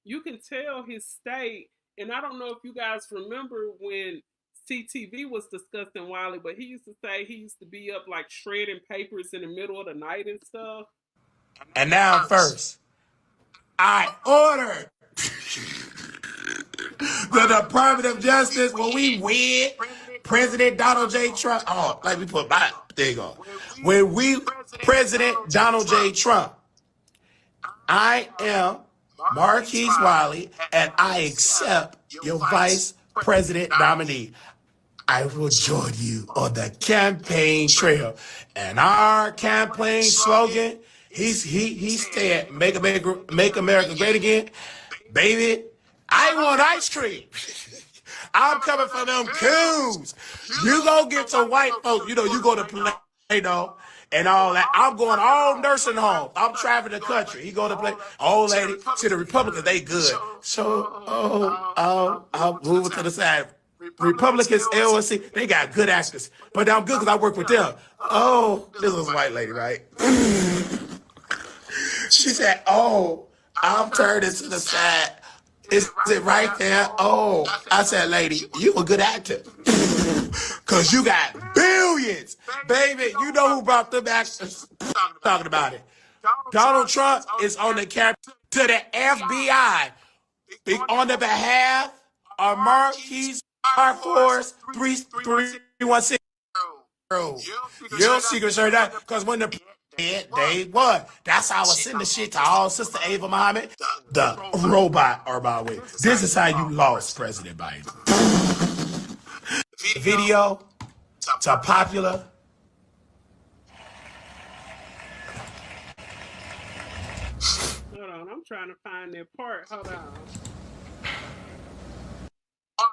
You can tell his state. And I don't know if you guys remember when CTV was discussing Wiley, but he used to say he used to be up like shredding papers in the middle of the night and stuff. And now first, I ordered the Department of Justice when we win President Donald J. Trump. Oh, let me put my thing on. When we President Donald J. Trump, I am Marquise Wiley, and I accept your vice president nominee. I will join you on the campaign trail. And our campaign slogan He said, make America great again. Baby, I want ice cream. I'm coming for them coons. You go get some white folks. You know, you go to Plano and all that. I'm going all nursing homes. I'm traveling the country. He go to Plano. Old lady, see the Republicans, they good. So, I'll move to the side. Republicans, LLC, they got good actors. But I'm good because I work with them. Oh, this was a white lady, right? She said, oh, I'm turning to the side. Is it right there? Oh, I said, lady, you a good actor. Because you got billions. Baby, you know who brought them actors talking about it. Donald Trump is on the camera to the FBI on the behalf of Marquis Air Force 3316. Your secrets are that because when the they won. That's how I was sending shit to all Sister Ava Muhammad, the robot or by way. This is how you lost President Biden. Video to popular. Hold on, I'm trying to find that part. Hold on.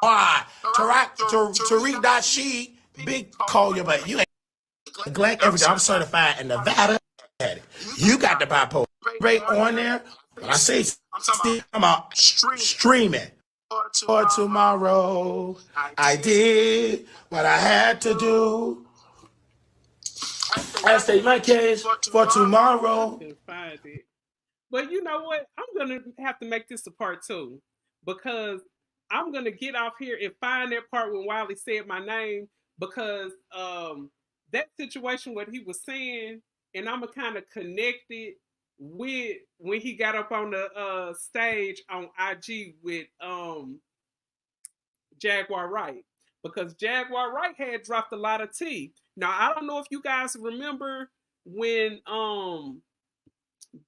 Why? Tariq Nasheed, big call you, but you ain't neglect everything. I'm certified in Nevada. You got the bipolar rate on there. When I say, I'm out streaming. For tomorrow, I did what I had to do. I state my case for tomorrow. I can find it. But you know what? I'm gonna have to make this a part 2 because I'm gonna get off here and find that part when Wiley said my name because that situation what he was saying, and I'm gonna kind of connect it with when he got up on the stage on IG with Jaguar Wright because Jaguar Wright had dropped a lot of tea. Now I don't know if you guys remember when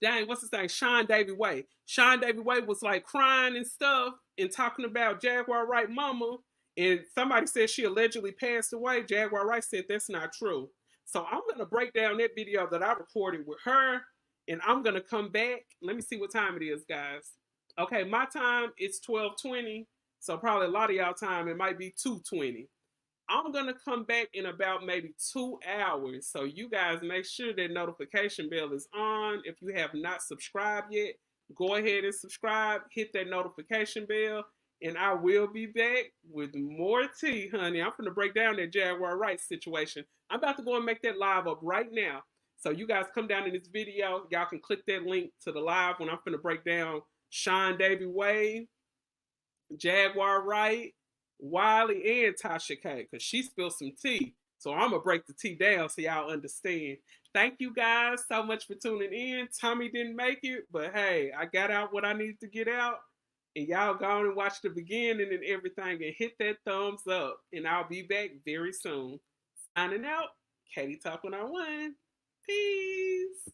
dang, what's his name? Sean Davy Way. Sean Davy Way was like crying and stuff and talking about Jaguar Wright mama. And somebody said she allegedly passed away. Jaguar Wright said that's not true. So I'm going to break down that video that I recorded with her. And I'm going to come back. Let me see what time it is, guys. Okay, my time is 12:20. So probably a lot of y'all time, it might be 2:20. I'm going to come back in about maybe 2 hours. So you guys make sure that notification bell is on. If you have not subscribed yet, go ahead and subscribe. Hit that notification bell. And I will be back with more tea, honey. I'm going to break down that Jaguar Wright situation. I'm about to go and make that live up right now. So you guys come down in this video. Y'all can click that link to the live when I'm going to break down Sean Davy Way, Jaguar Wright, Wiley, and Tasha K, because she spilled some tea. So I'm going to break the tea down so y'all understand. Thank you guys so much for tuning in. Tommy didn't make it, but hey, I got out what I needed to get out. And y'all go on and watch the beginning and everything and hit that thumbs up. And I'll be back very soon. Signing out, Katie Talk 101. Peace.